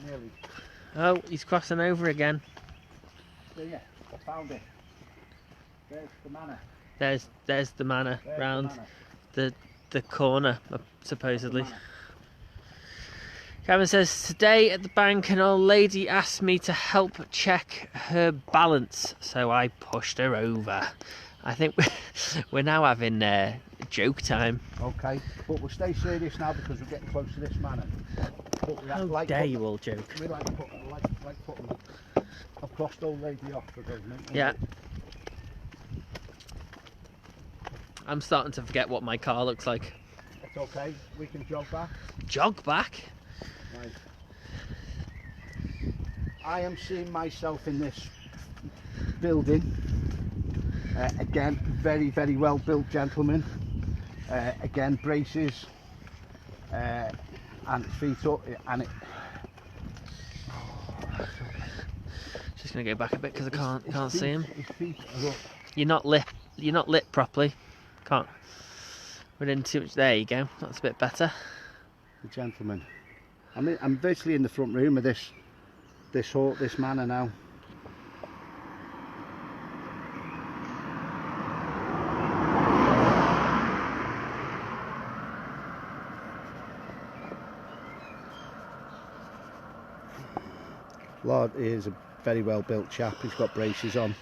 S1: Nearly.
S2: Oh, he's crossing over again.
S1: So yeah, I found it. There's the manor.
S2: There's the manor
S1: There's
S2: round
S1: the manor.
S2: the corner, supposedly. Kevin says, today at the bank an old lady asked me to help check her balance, so I pushed her over. I think we're now having joke time.
S1: Okay, but we'll stay serious now because we're getting close to this manor. But we
S2: How
S1: like
S2: dare you all joke?
S1: We like putting I've crossed old lady off for government.
S2: Yeah. I'm starting to forget what my car looks like.
S1: It's okay, we can jog back.
S2: Jog back?
S1: Right. I am seeing myself in this building. Again, very, very well built gentleman. Again, braces and feet up, and it.
S2: Just gonna go back a bit because I can't see him.
S1: His feet are up.
S2: You're not lit properly. Can't. We're in too much. There you go. That's a bit better.
S1: The gentleman. I'm virtually in the front room of this manor now. Lord is a very well built chap. He's got braces on.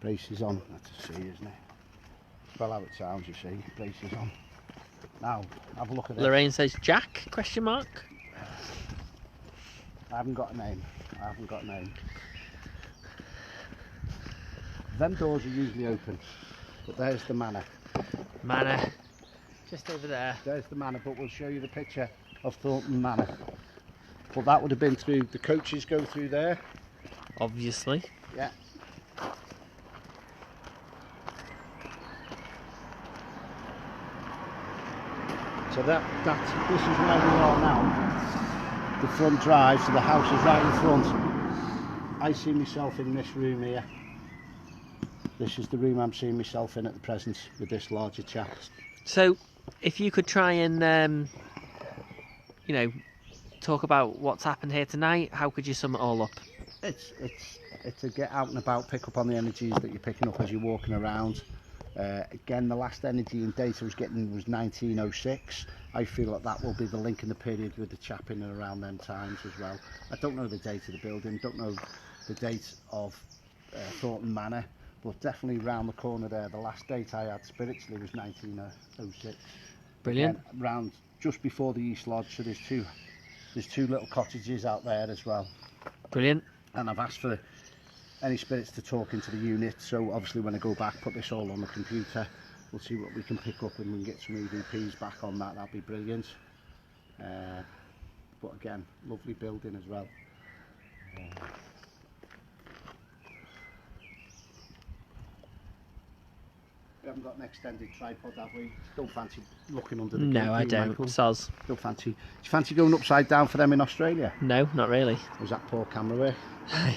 S1: Braces on. That's a C, isn't it? Well, how it sounds, you see. Braces on. Now, have a look at this.
S2: Lorraine says Jack? Question mark.
S1: I haven't got a name. Them doors are usually open, but there's the manor.
S2: Manor. Just over there.
S1: There's the manor, but we'll show you the picture of Thoughton Manor. But that would have been through, the coaches go through there.
S2: Obviously.
S1: Yeah. So this is where we are now. The front drive, so the house is right in front. I see myself in this room here. This is the room I'm seeing myself in at the present with this larger chap.
S2: So, if you could try and, talk about what's happened here tonight, how could you sum it all up?
S1: It's a get out and about, pick up on the energies that you're picking up as you're walking around. Again, the last energy and data I was getting was 1906. I feel that will be the link in the period with the chap in and around them times as well. I don't know the date of the building, don't know the date of Thoughton Manor, but definitely round the corner there, the last date I had spiritually was 1906.
S2: Brilliant.
S1: Again, round just before the East Lodge, so there's two little cottages out there as well.
S2: Brilliant.
S1: And I've asked for any spirits to talk into the unit, so obviously when I go back, put this all on the computer, we'll see what we can pick up and we can get some EVPs back on that. That'd be brilliant. But again, lovely building as well. We haven't got an extended tripod, have we? Don't fancy looking under the
S2: No, I don't.
S1: Michael?
S2: Soz.
S1: Don't fancy. Do you fancy going upside down for them in Australia?
S2: No, not really.
S1: Was that poor camera work?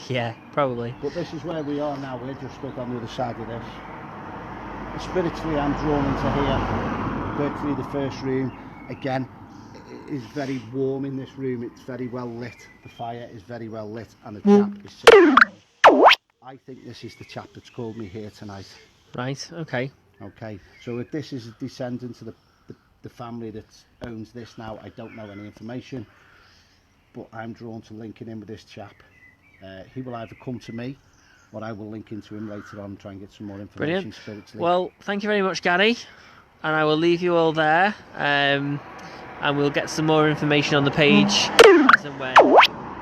S2: Yeah, probably.
S1: But this is where we are now. We're just stood on the other side of this. Spiritually, I'm drawn into here. Virtually the first room. Again, it is very warm in this room. It's very well lit. The fire is very well lit, and the chap is sitting. I think this is the chap that's called me here tonight.
S2: Right, okay.
S1: Okay, so if this is a descendant of the family that owns this now, I don't know any information, but I'm drawn to linking in with this chap. He will either come to me, or I will link into him later on and try and get some more information.
S2: Brilliant.
S1: Spiritually.
S2: Well, thank you very much, Gary, and I will leave you all there, and we'll get some more information on the page as as and when.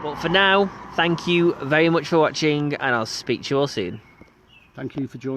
S2: But for now, thank you very much for watching, and I'll speak to you all soon.
S1: Thank you for joining.